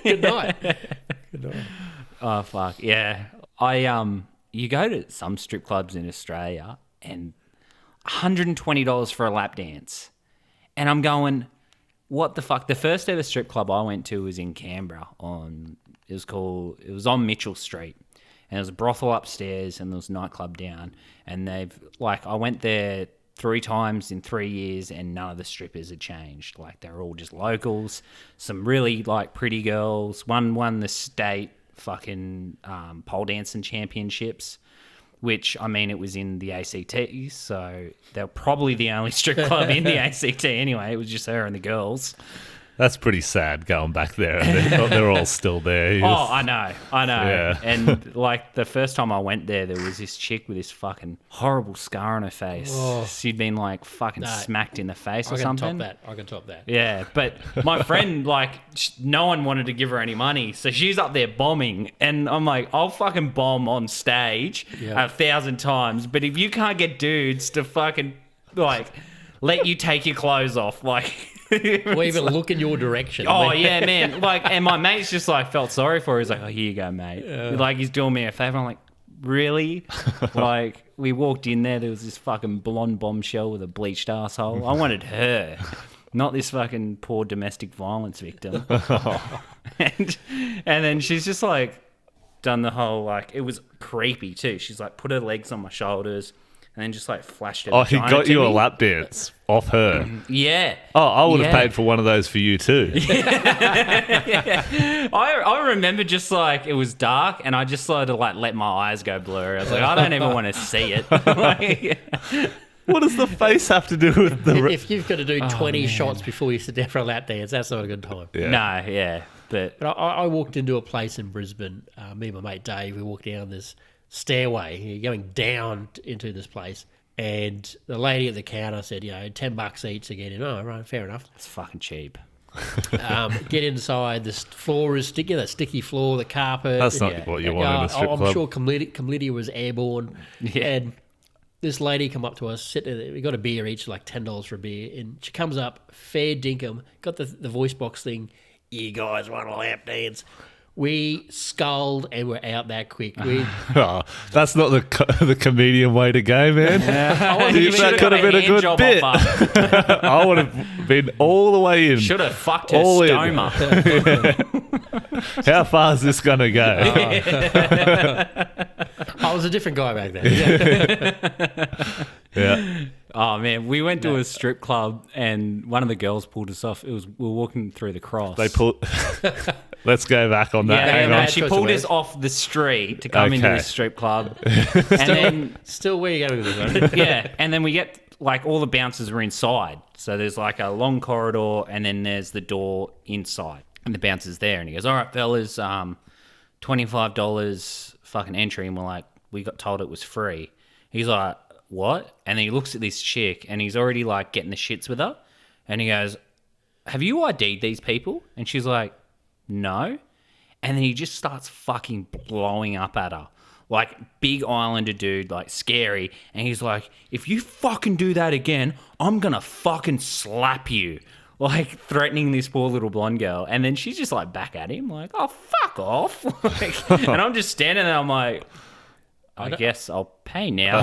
Good night. Oh fuck yeah! You go to some strip clubs in Australia and $120 for a lap dance, and I'm going, what the fuck? The first ever strip club I went to was in Canberra. It was on Mitchell Street, and there was a brothel upstairs and there was a nightclub down. And I went there 3 times in 3 years, and none of the strippers had changed. They're all just locals. Some really pretty girls. One won the state fucking pole dancing championships, which, I mean, it was in the ACT, so they're probably the only strip club in the ACT anyway. It was just her and the girls. That's pretty sad going back there. And they're all still there. Oh, I know. Yeah. And like the first time I went there was this chick with this fucking horrible scar on her face. Oh. She'd been like fucking smacked in the face or something. I can top that. Yeah, but my friend, like, no one wanted to give her any money, so she's up there bombing, and I'm like, I'll fucking bomb on stage 1,000 times, but if you can't get dudes to fucking, like, let you take your clothes off, like... Or even look in your direction. Oh, yeah, man. Like, and my mate's just, like, felt sorry for her. He's like, oh, here you go, mate. Like, he's doing me a favour. I'm like, really? Like, we walked in there was this fucking blonde bombshell with a bleached asshole. I wanted her, not this fucking poor domestic violence victim. and then she's just, like, done the whole, like, it was creepy, too. She's, like, put her legs on my shoulders and then just, like, flashed her he got you a lap dance off her. Yeah. Oh, I would have paid for one of those for you too. I remember just like it was dark and I just sort of like let my eyes go blurry. I was like, I don't even want to see it. Like, what does the face have to do with the... If you've got to do 20 shots before you sit down for a lap dance, that's not a good time. Yeah. No, yeah. But I walked into a place in Brisbane, me and my mate Dave, we walked down this stairway, you're going down into this place, and the lady at the counter said, $10 each to get in. Oh, right, fair enough. it's fucking cheap. Get inside, the floor is sticky, that sticky floor, the carpet. That's not what you want in a strip club. I'm sure chlamydia was airborne. Yeah. And this lady come up to us, we got a beer each, like $10 for a beer, and she comes up, fair dinkum, got the voice box thing, you guys want a lap dance? We sculled and we're out that quick. Oh, that's not the comedian way to go, man. That could have been a good bit. I would have been all the way in. Should have fucked her All in. stoma. How far is this going to go? I was a different guy back then. Yeah. Oh man, we went to a strip club and one of the girls pulled us off. We were walking through the cross. They pull. Let's go back on that. Yeah, Hang on. she pulled us off the street to come into this strip club, and then Still, where are you going with this one? yeah, and then we get like all the bouncers are inside. So there's like a long corridor, and then there's the door inside, and the bouncer's there, and he goes, "All right, fellas, $25 fucking entry," and we're like, "We got told it was free." He's like, "What?" And then he looks at this chick, and he's already like getting the shits with her, and he goes, "Have you ID'd these people?" And she's like, "No." And then he just starts fucking blowing up at her. Like, big islander dude, like, scary. And he's like, "If you fucking do that again, I'm gonna fucking slap you." Like, threatening this poor little blonde girl. And then she's just, like, back at him, like, "Oh, fuck off." Like, and I'm just standing there, I'm like, I guess I'll pay now.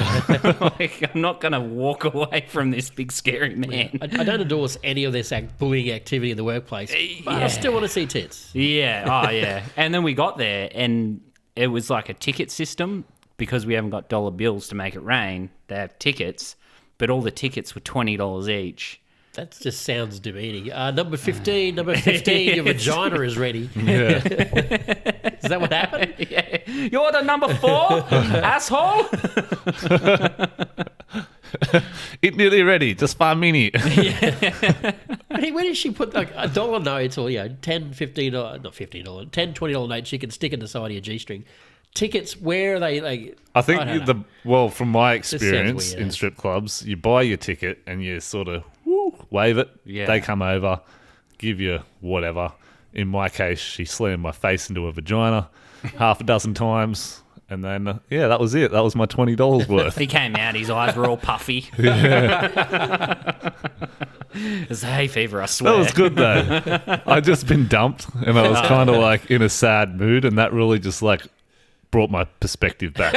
Like, I'm not going to walk away from this big scary man. I don't endorse any of this bullying activity in the workplace, but I still want to see tits. Yeah, oh yeah. And then we got there and it was like a ticket system because we haven't got dollar bills to make it rain. They have tickets, but all the tickets were $20 each. That just sounds demeaning. Number 15, your vagina is ready. Yeah. Is that what happened? Yeah. You're the number 4, asshole. It nearly ready. Just 5 minutes. Hey, where did she put like a dollar notes or $10, $15, not $15, $10, $20 notes she can stick in the side of your G-string? Tickets, where are they? Like, I think don't know. from my sounds experience weird, in strip clubs, you buy your ticket and you sort of wave it. Yeah. They come over, give you whatever. In my case, she slammed my face into a vagina half a dozen times. And then, that was it. That was my $20 worth. He came out, his eyes were all puffy. It's hay fever, I swear. That was good though. I'd just been dumped and I was kind of like in a sad mood, and that really just like brought my perspective back.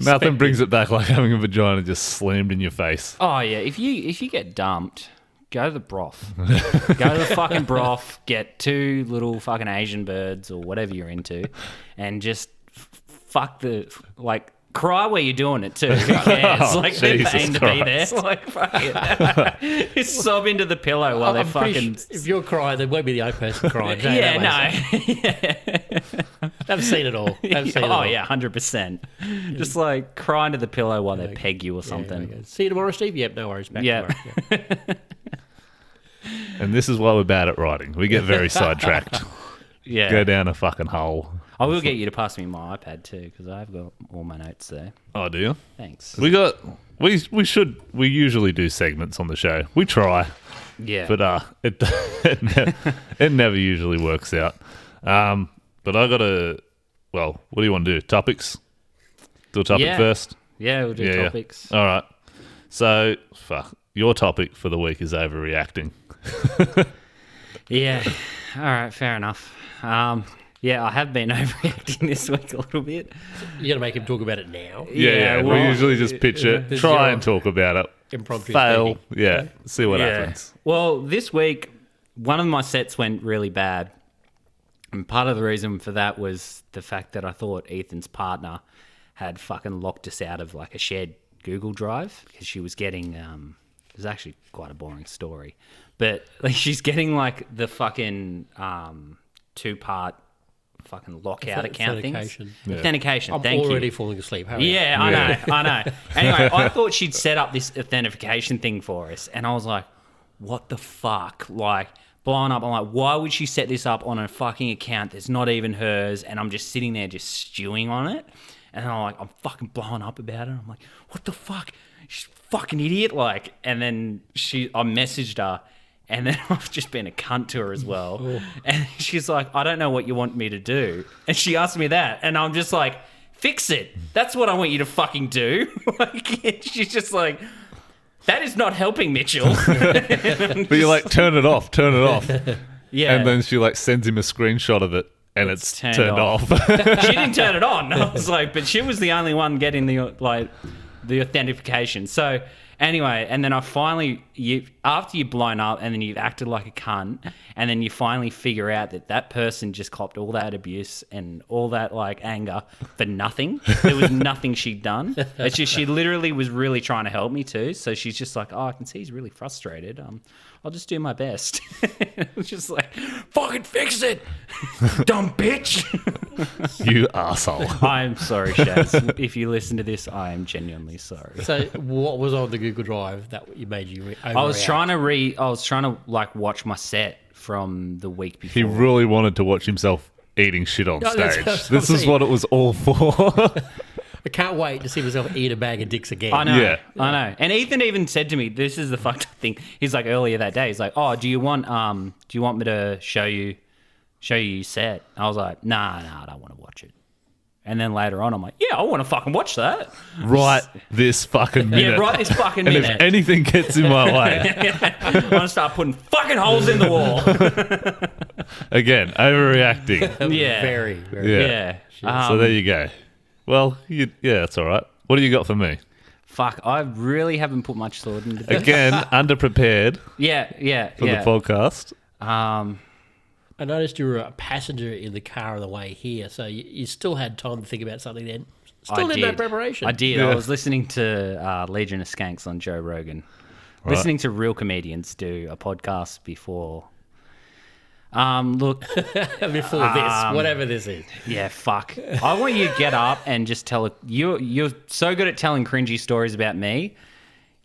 Nothing brings it back like having a vagina just slammed in your face. Oh yeah, if you get dumped, go to the broth. Go to the fucking broth, get 2 little fucking Asian birds or whatever you're into, and just fuck the, like, cry where you're doing it too. Who cares? Like, they're Jesus paying to be there. Christ. Like, fuck it. Just sob into the pillow while they're I'm pretty fucking... sure if you're crying, there won't be the only person crying. Jane, Yeah, that way. no. I've seen it all. I've seen it Oh, all. yeah, 100%. Just, like, crying to the pillow while they peg you or Yeah, something. okay. See you tomorrow, Steve? Yep, no worries. Back Yeah. tomorrow. Yeah. And this is why we're bad at writing. We get very sidetracked. Yeah. Go down a fucking hole. I will get you to pass me my iPad too, because I've got all my notes there. Oh, do you? Thanks. We usually do segments on the show. We try, Yeah. but it never usually works out. But I gotta. Well, what do you want to do? Topics? Do a topic Yeah. first. Yeah, we'll do Yeah. topics. All right. So, your topic for the week is overreacting. Yeah. All right, fair enough. Yeah, I have been overreacting this week a little bit. You got to make him talk about it now. Yeah. well, we usually just pitch it, This is try your and talk about it. impromptu Fail. speaking. Yeah. See what happens. Well, this week, one of my sets went really bad. And part of the reason for that was the fact that I thought Ethan's partner had fucking locked us out of like a shared Google Drive because she was getting, it was actually quite a boring story, but like she's getting like the fucking 2-part fucking lockout account things. Authentication. Yeah. Authentication, I'm thank already you. falling asleep. Hurry up. Yeah, I know. Anyway, I thought she'd set up this authentication thing for us, and I was like, what the fuck? Like, blowing up. I'm like, why would she set this up on a fucking account that's not even hers? And I'm just sitting there just stewing on it. And I'm fucking blowing up about it. I'm like, what the fuck? She's a fucking idiot. Like, and then I messaged her. And then I've just been a cunt to her as well. And she's like, I don't know what you want me to do. And she asked me that. And I'm just like, fix it. That's what I want you to fucking do. Like, she's just like, that is not helping, Mitchell. But you're like, turn it off. Yeah. And then she like sends him a screenshot of it and it's turned off. She didn't turn it on. I was like, but she was the only one getting the authentication. So anyway, and then I finally, after you've blown up and then you've acted like a cunt, and then you finally figure out that person just copped all that abuse and all that like anger for nothing. There was nothing she'd done. It's just she literally was really trying to help me too. So she's just like, oh, I can see he's really frustrated. I'll just do my best. It was just like, fucking fix it, dumb bitch. You asshole. I'm sorry, Shaz. If you listen to this, I am genuinely sorry. So, what was on the Google Drive that made you? I was trying to like watch my set from the week before. He really wanted to watch himself eating shit on No, that's stage. what This I'm is saying. what it was all for. I can't wait to see myself eat a bag of dicks again. I know, Yeah. I know. And Ethan even said to me, "This is the fucked up thing." He's like earlier that day. He's like, "Oh, do you want me to show you your set?" I was like, "Nah, I don't want to watch it." And then later on, I'm like, "Yeah, I want to fucking watch that." Right this fucking minute. Yeah, right this fucking And minute. if anything gets in my way, I want to start putting fucking holes in the wall. again, overreacting. Yeah, Very, very. Yeah. yeah. So there you go. Well, yeah, that's all right. What do you got for me? Fuck, I really haven't put much thought into this. Again, underprepared Yeah, for the podcast. I noticed you were a passenger in the car on the way here, so you still had time to think about something then. Still did no preparation. I did. Yeah. I was listening to Legion of Skanks on Joe Rogan. Right. Listening to real comedians do a podcast before. Look, Before this, whatever this is. yeah, fuck. I want you to get up and just tell it. You're so good at telling cringy stories about me.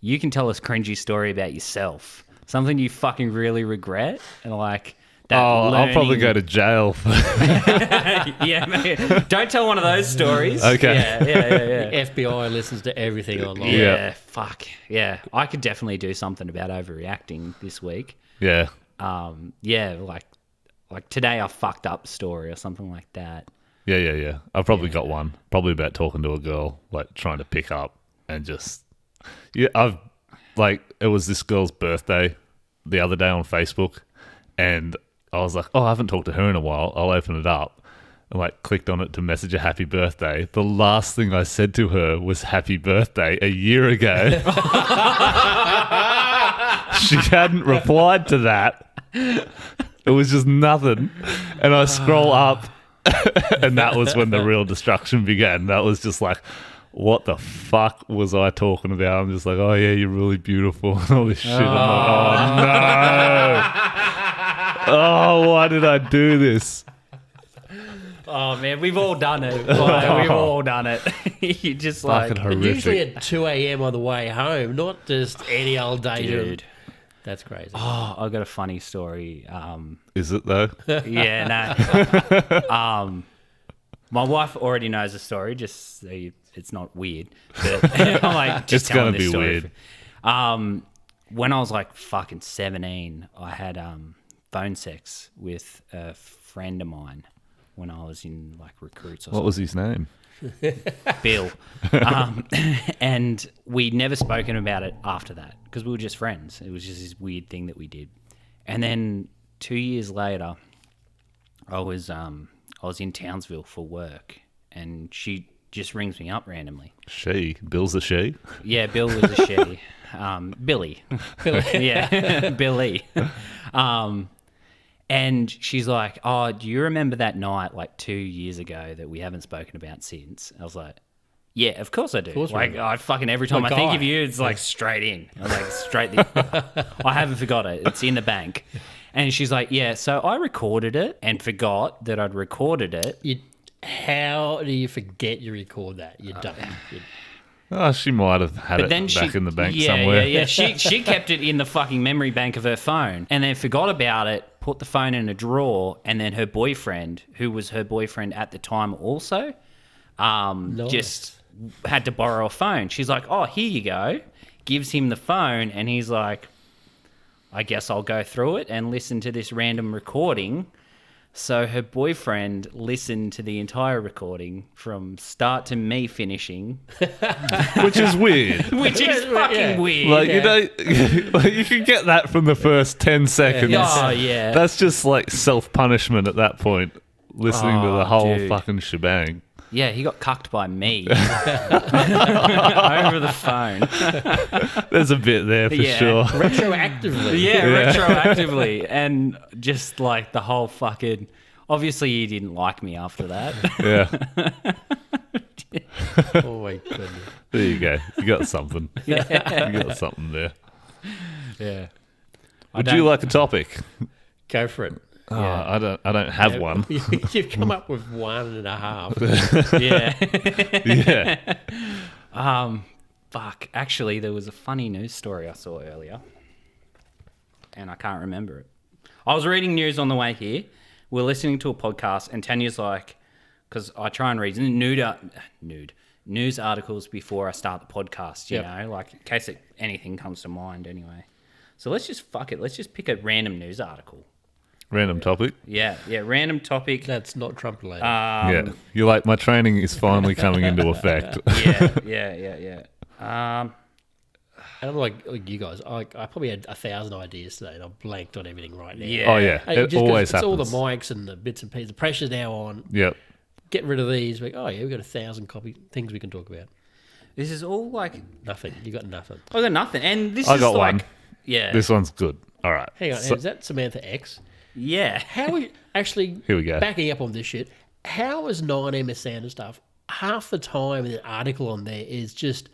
You can tell us cringy story about yourself. Something you fucking really regret, and like that. I'll probably go to jail. Yeah, man. Don't tell one of those stories. Okay. Yeah. FBI listens to everything online. Yeah, fuck. Yeah, I could definitely do something about overreacting this week. Yeah. Yeah, like today I fucked up story or something like that. Yeah. I've probably got one. Probably about talking to a girl, like trying to pick up and just... Yeah, it was this girl's birthday the other day on Facebook, and I was like, oh, I haven't talked to her in a while. I'll open it up. And like clicked on it to message a happy birthday. The last thing I said to her was happy birthday a year ago. She hadn't replied to that. It was just nothing. And I scroll up and that was when the real destruction began. That was just like, what the fuck was I talking about? I'm just like, oh yeah, you're really beautiful and all this shit. I'm like, oh no. Oh, why did I do this? Oh man, we've all done it. Like, we've all done it. You just like, Fucking But horrific. usually at 2 a.m. on the way home, not just any old day. dude. That's crazy. Oh, I got a funny story. Is it though? Yeah, no. My wife already knows the story, just so it's not weird. But I'm like, just It's telling gonna this be story. weird. When I was like fucking 17, I had phone sex with a friend of mine when I was in like recruits or What was his name? Bill. And we'd never spoken about it after that because we were just friends. It was just this weird thing that we did. And then 2 years later, I was in Townsville for work, and she just rings me up randomly. She. Bill's a she? Yeah, Bill was a she. Billy. Yeah, Billy. And she's like, oh, do you remember that night like 2 years ago that we haven't spoken about since? I was like, yeah, of course I do. course we Like, do. I fucking, every time My I think guy. of you, it's like straight in. I'm like, straight in. I haven't forgot it. It's in the bank. And she's like, yeah, so I recorded it and forgot that I'd recorded it. How do you forget you record that? You don't. Oh, she might have had But it then back in the bank yeah, somewhere. Yeah, She kept it in the fucking memory bank of her phone and then forgot about it, put the phone in a drawer, and then her boyfriend, who was her boyfriend at the time also, just had to borrow a phone. She's like, oh, here you go. Gives him the phone, and he's like, I guess I'll go through it and listen to this random recording. So her boyfriend listened to the entire recording from start to me finishing, Which is weird. which is fucking Yeah. weird. Like, you know, like, you can get that from the first 10 seconds. Oh, yeah. That's just like self-punishment at that point, listening to Oh, the whole dude. fucking shebang. Yeah, he got cucked by me over the phone. There's a bit there for Yeah. sure. Retroactively. Yeah, retroactively. And just like the whole fucking... Obviously, he didn't like me after that. Yeah. Oh my goodness. There you go. You got something. You got something there. Yeah. Would you like a topic? Go for it. Oh, I don't have one. You've come up with 1.5. Yeah. Yeah. Fuck. Actually, there was a funny news story I saw earlier. And I can't remember it. I was reading news on the way here. We're listening to a podcast, and Tanya's like, because I try and read news articles before I start the podcast, you know, like in case anything comes to mind anyway. So let's just fuck it. Let's just pick a random news article. Random topic. Yeah, random topip. That's not Trump related. Yeah. You're like, my training is finally coming into effect. Yeah. And I'm like you guys, I probably had 1,000 ideas today, and I'm blanked on everything right now. Yeah. Oh, yeah. Hey, It just 'cause always it's all the happens. mics and the bits and pieces. The pressure's now on. Yep. Get rid of these. Like, oh yeah, we've got 1,000 things we can talk about. This is all like, Nothing. You got nothing. I got nothing. And this I is got like, one. yeah. This one's good. All right. Hang on, So- is that Samantha X? Yeah. How we actually Here we go. backing up on this shit? How is 9M a sound and stuff? Half the time, the article on there is just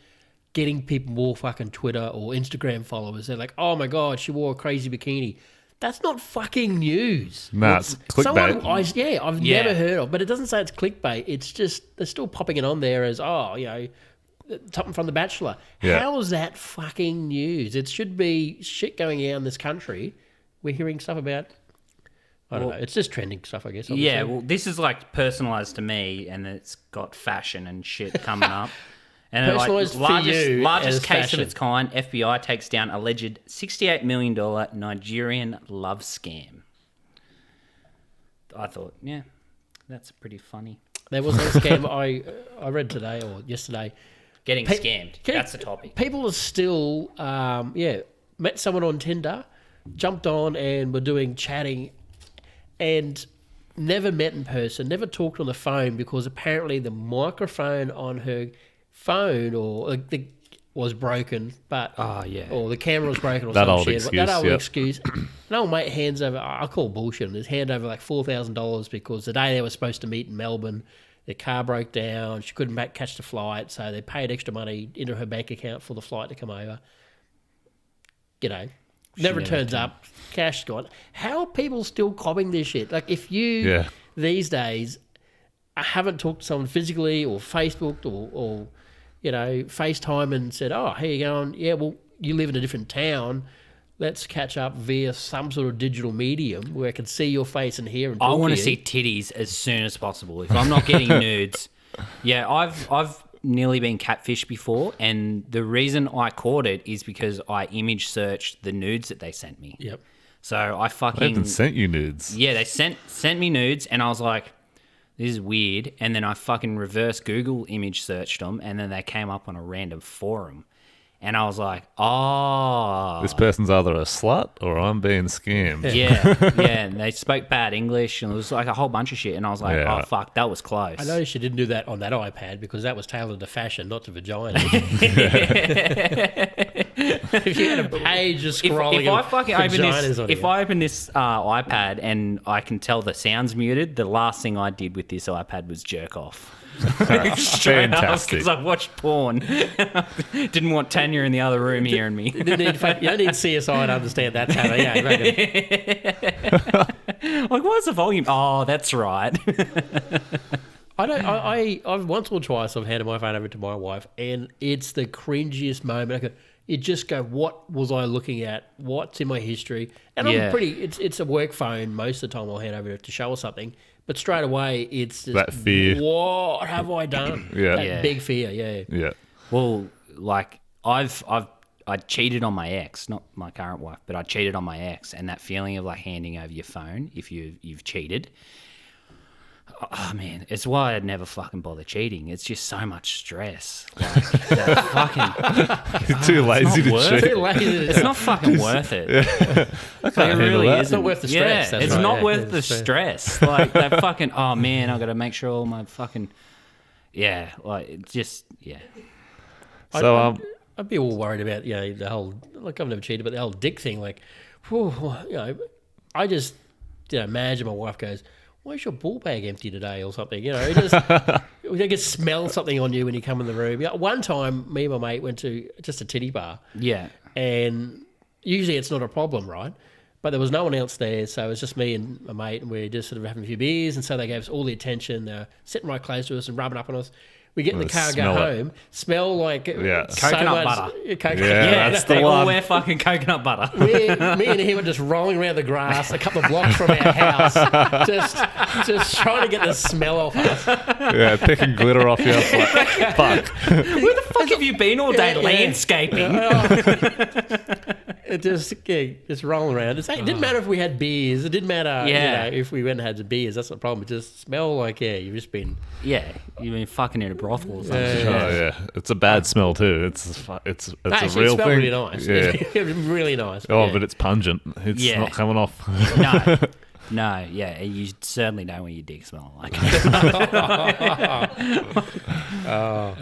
getting people more fucking Twitter or Instagram followers. They're like, "Oh my god, she wore a crazy bikini." That's not fucking news. Nah, it's clickbait. I've Yeah. never heard of, but it doesn't say it's clickbait. It's just they're still popping it on there as something from The Bachelor. Yeah. How is that fucking news? It should be shit going on in this country. We're hearing stuff about. I don't know. It's just trending stuff, I guess. Obviously. Yeah, well, this is like personalized to me, and it's got fashion and shit coming up. And they're Personalised for you largest as case fashion. of its kind. FBI takes down alleged $68 million Nigerian love scam. I thought, yeah, that's pretty funny. There was a scam I read today or yesterday. Getting scammed. That's the topic. People are still, met someone on Tinder, jumped on and were doing chatting, and never met in person, never talked on the phone because apparently the microphone on her phone was broken, but or the camera was broken or That some old shit. excuse, That old yep. excuse. An old mate hands over. I call bullshit. And his hand over like $4,000 because the day they were supposed to meet in Melbourne, Their car broke down. She couldn't catch the flight, so they paid extra money into her bank account for the flight to come over. Never turns up. Cash gone. How are people still cobbing this shit? Like, if you these days haven't talked to someone physically or Facebooked or FaceTime and said, "Oh, how you going? Yeah, well, you live in a different town. Let's catch up via some sort of digital medium where I can see your face and hear and talk I want to to you." see titties as soon as possible. If I'm not getting nudes, I've nearly been catfished before, and the reason I caught it is because I image searched the nudes that they sent me. Yep. So I They even sent you nudes. Yeah, they sent me nudes, and I was like, this is weird. And then I fucking reverse Google image searched them, and then they came up on a random forum. And I was like, oh. This person's either a slut or I'm being scammed. Yeah. And they spoke bad English, and it was like a whole bunch of shit. And I was like, oh, fuck, that was close. I noticed you didn't do that on that iPad because that was tailored to fashion, not to vagina. If you had a page just scrolling if I open this iPad and I can tell the sound's muted, the last thing I did with this iPad was jerk off. Fantastic. Because I watched porn. Didn't want Tanya in the other room hearing me. You don't need CSI to understand that, Tanya. Yeah, like, what's the volume? Oh, that's right. I've once or twice I've handed my phone over to my wife, and it's the cringiest moment. You just go, what was I looking at? What's in my history? And I'm it's a work phone most of the time. I'll hand over to show her something. But straight away, it's just, that fear. What have I done? That big fear, Yeah. Well, like, I cheated on my ex, not my current wife, but I cheated on my ex, and that feeling of like handing over your phone if you've cheated. Oh man, it's why I'd never fucking bother cheating. It's just so much stress. Like, You're too lazy to cheat. It's not fucking worth it. It really isn't. It's not worth the stress. It's not worth the stress. Like, that fucking, oh man, I got to make sure all my fucking, it's just. So I'd be all worried about the whole, like, I've never cheated, but the whole dick thing. Like, I just imagine my wife goes, "Why's your ball bag empty today?" or something. They can smell something on you when you come in the room. One time, me and my mate went to just a titty bar. Yeah. And usually it's not a problem, right? But there was no one else there, so it was just me and my mate, and we were just sort of having a few beers, and so they gave us all the attention. They were sitting right close to us and rubbing up on us. We get in the car and go home, smell like coconut butter. That's the one. They one. all wear fucking coconut butter. Me and him are just rolling around the grass a couple of blocks from our house, just trying to get the smell off us. Yeah, picking glitter off you. Like, fuck. Where the fuck have you been all day landscaping? It just rolling around. It didn't matter if we had beers. It didn't matter if we went and had some beers. That's not the problem. It just smelled like, you've just been... Yeah, you've been fucking in a brothel or something. Yeah. It's a bad smell too. It's actually, a real it smelled thing. really nice. Yeah. Really nice. But it's pungent. It's not coming off. No, you certainly know when your dick smells like.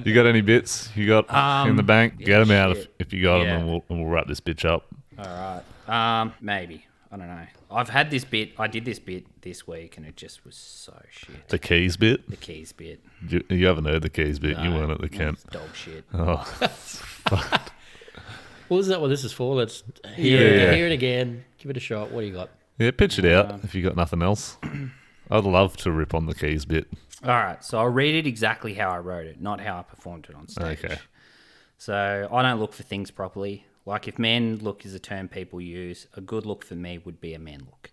You got any bits you got in the bank? Get them out if you got them, and we'll wrap this bitch up. All right. Maybe. I don't know. I've had this bit. I did this bit this week, and it just was so shit. The keys bit? The keys bit. You haven't heard the keys bit. No, you weren't at the camp. Dog shit. Oh. Well, isn't that what this is for? Let's hear it again. Give it a shot. What do you got? Yeah, pitch it out if you got nothing else. I'd love to rip on the keys bit. All right, so I'll read it exactly how I wrote it, not how I performed it on stage. Okay. So I don't look for things properly. Like, if man look is a term people use, a good look for me would be a man look.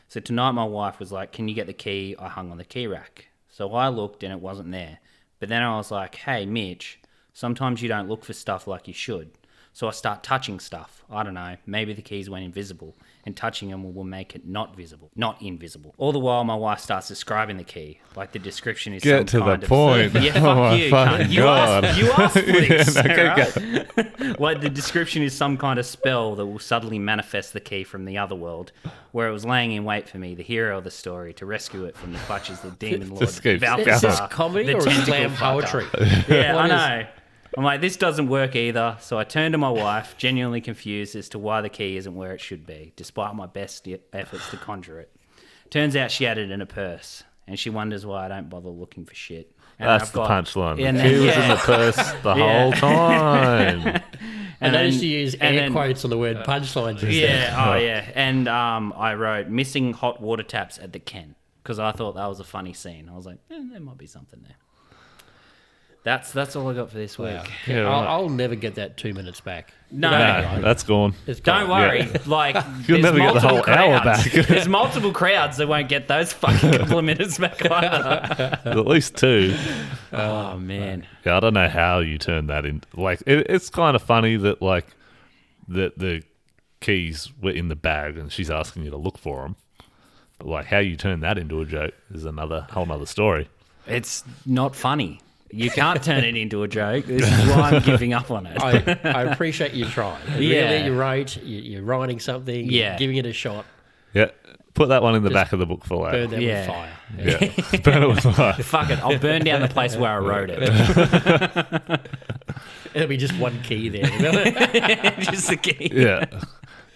So tonight my wife was like, "Can you get the key?" I hung on the key rack. So I looked and it wasn't there. But then I was like, "Hey, Mitch, sometimes you don't look for stuff like you should." So I start touching stuff. I don't know, maybe the keys went invisible, and touching them will make it not invisible. All the while, my wife starts describing the key, like the description is Get to the point. Yeah, fuck you, cunt. You asked for this, Sarah. Like, the description is some kind of spell that will suddenly manifest the key from the other world, where it was laying in wait for me, the hero of the story, to rescue it from the clutches of the demon lord Valkazar. Is this comedy or slam poetry? Yeah, I know. I'm like, this doesn't work either. So I turned to my wife, genuinely confused as to why the key isn't where it should be, despite my best efforts to conjure it. Turns out she had it in a purse. and she wonders why I don't bother looking for shit. And That's the punchline. And She then, was in the purse the whole time. I noticed you use air quotes on the word punchline. And I wrote missing hot water taps at the Kent because I thought that was a funny scene. I was like, there might be something there. That's all I got for this week. Wow. Yeah, right. I'll never get that 2 minutes back. No, That's gone. It's gone. don't worry. Like, You'll there's never get the multiple whole hour crowds. back. There's multiple crowds that won't get those fucking couple of minutes back either. At least 2. Oh man. Yeah, I don't know how you turn that in. Like, it's kind of funny that like that the keys were in the bag and she's asking you to look for them. But like, how you turn that into a joke is whole nother story. It's not funny. You can't turn it into a joke. This is why I'm giving up on it. I appreciate you trying. Yeah. Really, you wrote, you're writing something, you're giving it a shot. Yeah, put that one in the back of the book for Burn later. that with fire. Yeah, burn it with fire. Fuck it. I'll burn down the place where I wrote it. It'll be just one key there. Just the key. Yeah,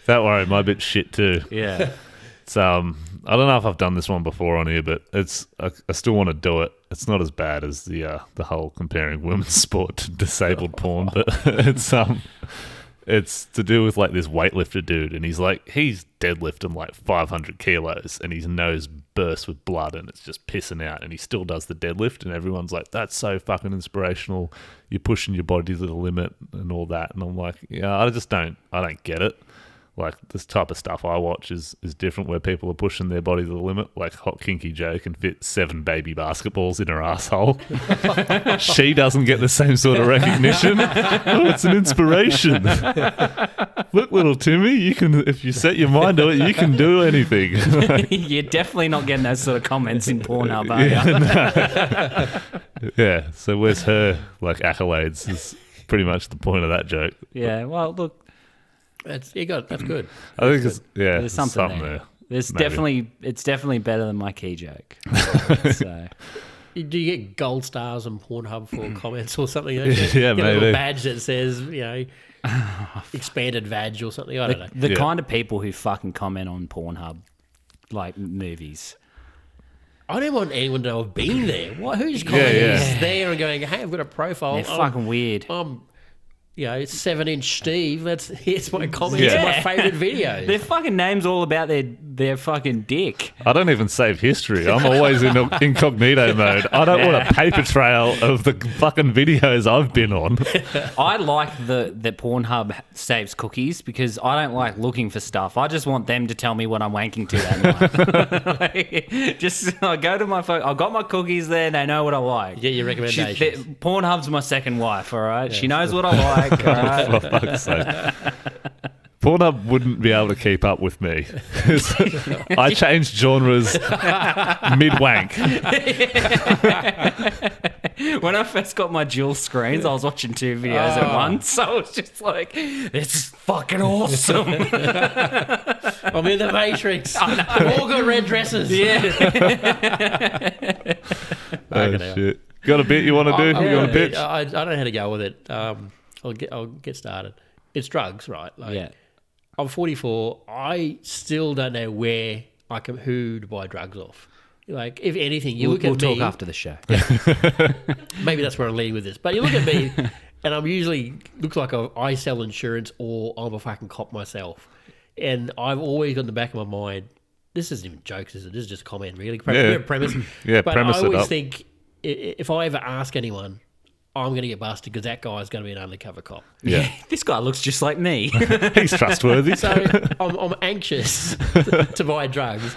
don't worry, my bit's shit too. Yeah. It's I don't know if I've done this one before on here, but I still want to do it. It's not as bad as the whole comparing women's sport to disabled porn, but it's to do with like this weightlifter dude, and he's deadlifting like 500 kilos, and his nose bursts with blood, and it's just pissing out, and he still does the deadlift, and everyone's like, "That's so fucking inspirational. You're pushing your body to the limit and all that." And I'm like, yeah, I don't get it. Like, this type of stuff I watch is different, where people are pushing their body to the limit. Like, Hot Kinky Joe can fit 7 baby basketballs in her asshole. She doesn't get the same sort of recognition. Oh, it's an inspiration. Look, little Timmy, you can, if you set your mind to it, you can do anything. You're definitely not getting those sort of comments in Pornhub, are you? Yeah, so where's her, like, accolades is pretty much the point of that joke. Yeah, well, look. That's good. I think There's something there. There's Maybe. it's definitely better than my key joke. So Do you get gold stars on Pornhub for comments or something? Yeah, Get a maybe. little badge that says, expanded vag or something. I don't know. the kind of people who fucking comment on Pornhub, like movies. I don't want anyone to know I've been there. Who's commenting there and going, hey, I've got a profile. They're fucking weird. It's 7-inch Steve. Here's my comments on my favourite videos. Their fucking name's all about their fucking dick. I don't even save history. I'm always in incognito mode. I don't want a paper trail of the fucking videos I've been on. I like that Pornhub saves cookies because I don't like looking for stuff. I just want them to tell me what I'm wanking to that night. I go to my phone. I've got my cookies there. They know what I like. Get your recommendations. Pornhub's my second wife, all right? She knows what I like. All right? For fuck's sake. Pornhub wouldn't be able to keep up with me. I changed genres mid-wank. When I first got my dual screens, I was watching 2 videos at once. So I was just like, this is fucking awesome. I'm in the Matrix. I've all got red dresses. Yeah. Oh, shit. Got a bit you want to do? You want a bitch? I don't know how to go with it. I'll get started. It's drugs, right? Yeah. I'm 44. I still don't know who to buy drugs off. Like, if anything, you look at me. We'll talk after the show. Maybe that's where I'm leading with this. But you look at me, and I'm usually looks like I sell insurance or I'm a fucking cop myself. And I've always got in the back of my mind, this isn't even jokes, is it? This is just a comment, really. Premise. Yeah, but premise I it always up. think if I ever ask anyone, I'm going to get busted because that guy's going to be an undercover cop. Yeah. This guy looks just like me. He's trustworthy. So I'm anxious to buy drugs.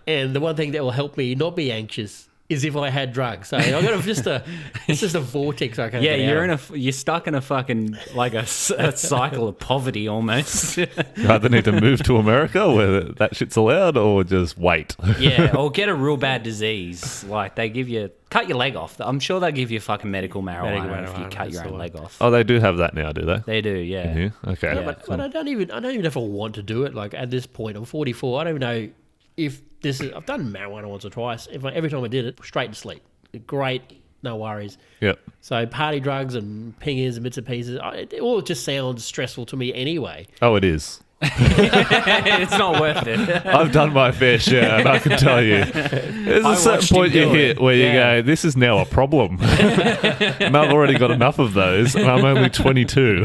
And the one thing that will help me not be anxious is if I had drugs. So I've got it's just a vortex I can't get out of. You're stuck in a fucking, like a cycle of poverty almost. You either need to move to America where that shit's allowed or just wait. Yeah, or get a real bad disease. Like they give you, cut your leg off. I'm sure they give you fucking medical marijuana if you cut your own leg off. Oh, they do have that now, do they? They do, yeah. Yeah. Okay. Yeah, but I don't even know if I want to do it. Like at this point, I'm 44. I don't even know if this is. I've done marijuana once or twice. Every time I did it, straight to sleep. Great, no worries. Yep. So party drugs and pingers and bits and pieces, it all just sounds stressful to me anyway. Oh, it is. It's not worth it. I've done my fair share, and I can tell you, there's a I certain watched him point you do hit it. where you Yeah. go, this is now a problem. And I've already got enough of those, and I'm only 22.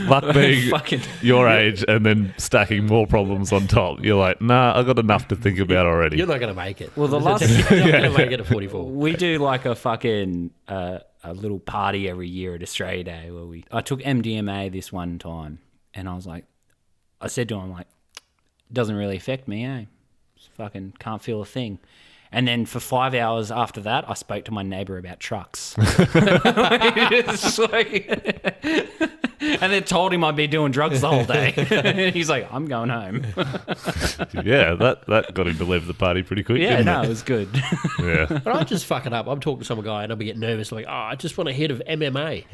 Luck being Fucking your age and then stacking more problems on top. You're like, nah, I've got enough to think about already. You're not going to make it. Well, the last- You're not going to make it at 44. we do like a fucking a little party every year at Australia Day where I took MDMA this one time, and I said to him, like, it doesn't really affect me, eh? Just fucking can't feel a thing. And then for 5 hours after that, I spoke to my neighbour about trucks. It's like- and then told him I'd be doing drugs the whole day. He's like, I'm going home. Yeah, that got him to leave the party pretty quick. Yeah, didn't no, it? it was good. Yeah. But I just fuck it up. I'm talking to some guy and I'll be getting nervous. Like, I just want a hit of MMA.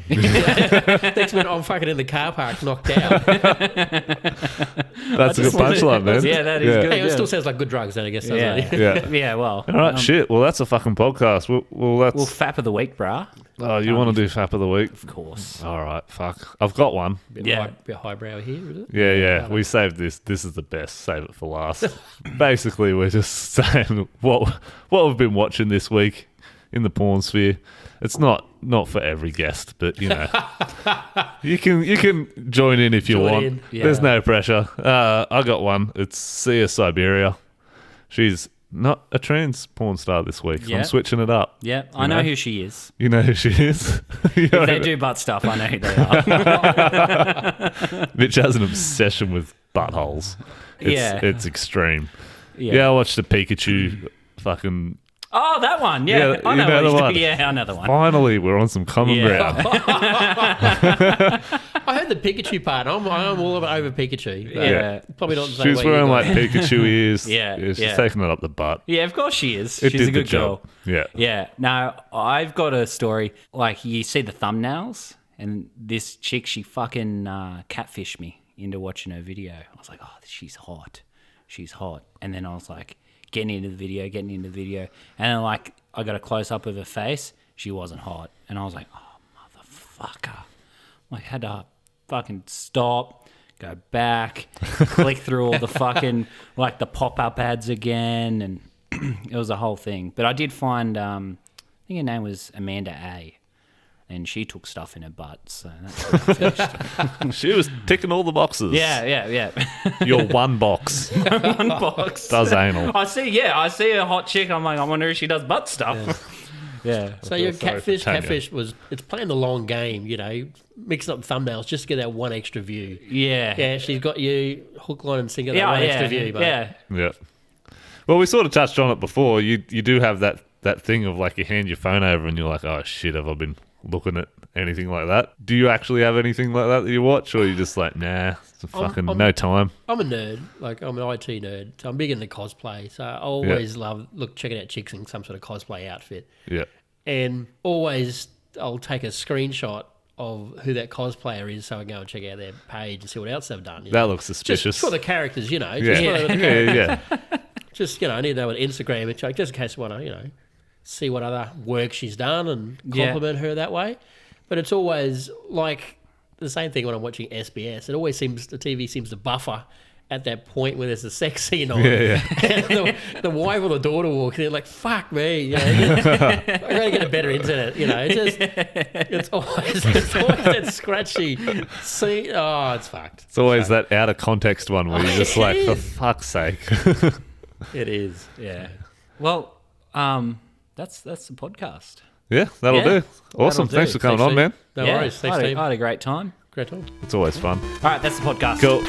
Next minute, I'm fucking in the car park, knocked out. That's a good punchline, man. Yeah, that is good. Hey, it yeah. still sounds like good drugs, then I guess. Doesn't Yeah. it? Yeah. Yeah, well. All right, shit. Well, that's a fucking podcast. Well, that's. Well, FAP of the week, brah. Oh, you want to do FAP of the week? Of course. All right, fuck. I've got one. Yeah. Bit highbrow here, is it? Yeah. We saved this. This is the best. Save it for last. Basically, we're just saying what we've been watching this week in the porn sphere. It's not for every guest, but you know, you can join in if you Join want. in. Yeah. There's no pressure. I got one. It's Sia Siberia. She's not a trans porn star this week. So Yeah. I'm switching it up. Yeah, I know who she is. You know who she is. You know If they do butt stuff, I know who they are. Mitch has an obsession with buttholes. Yeah. It's extreme. Yeah, I watched the Pikachu fucking. Oh, that one. Yeah, Yeah, I you know, know what the he's one. doing. Yeah, I know the one. Finally, we're on some common Yeah. ground. I heard the Pikachu part. I'm all over Pikachu. but Yeah. Probably not the same She's way you wearing got like it. Pikachu ears. Yeah, She's yeah. taking it up the butt. Yeah, of course she is. It She's did a good the job. girl. Yeah. Yeah. No, I've got a story. Like, you see the thumbnails, and this chick, she fucking catfished me into watching her video. I was like, oh, she's hot. She's hot. And then I was like, getting into the video. And then, like, I got a close up of her face. She wasn't hot. And I was like, oh, motherfucker. Like, had to fucking stop, go back, click through all the fucking, like, the pop-up ads again. And it was a whole thing. But I did find, I think her name was Amanda A. And she took stuff in her butt. So that's She was ticking all the boxes. yeah. Your one box One box. does anal. I see a hot chick. I'm like, I wonder if she does butt stuff. Yeah. So your sorry for catfish, Tanya. it's playing the long game, you know, mixing up thumbnails just to get that one extra view. Yeah. Yeah, she's got you hook, line, and sinker that one extra view, mate. Yeah. Yeah. Well, we sort of touched on it before. You do have that thing of like you hand your phone over and you're like, oh shit, have I been looking at anything like that? Do you actually have anything like that you watch, or are you just like, nah, it's fucking no time? I'm a nerd, like I'm an IT nerd, so I'm big into cosplay. So I always love checking out chicks in some sort of cosplay outfit, Yeah. and always I'll take a screenshot of who that cosplayer is, so I can go and check out their page and see what else they've done. You That know? looks suspicious. Just for the characters, you know. yeah. Just, for the characters. Yeah. Just I need to know what Instagram it's like, just in case I want to, see what other work she's done and compliment her that way. But it's always like the same thing when I'm watching SBS. It always seems the TV seems to buffer at that point where there's a sex scene on. Yeah. And the wife or the daughter walks in, like, fuck me. I gotta get a better internet. It's always that scratchy scene. Oh, it's fucked. It's always that out of context one where you're just like, for fuck's sake. It is. Yeah. Well, that's the podcast. Yeah, that'll Yeah, do. Awesome. that'll do. Thanks for coming Thanks, on, man. No Yeah, worries. Thanks, I team. had a great time. Great time. It's always fun. All right, that's the podcast. Cool.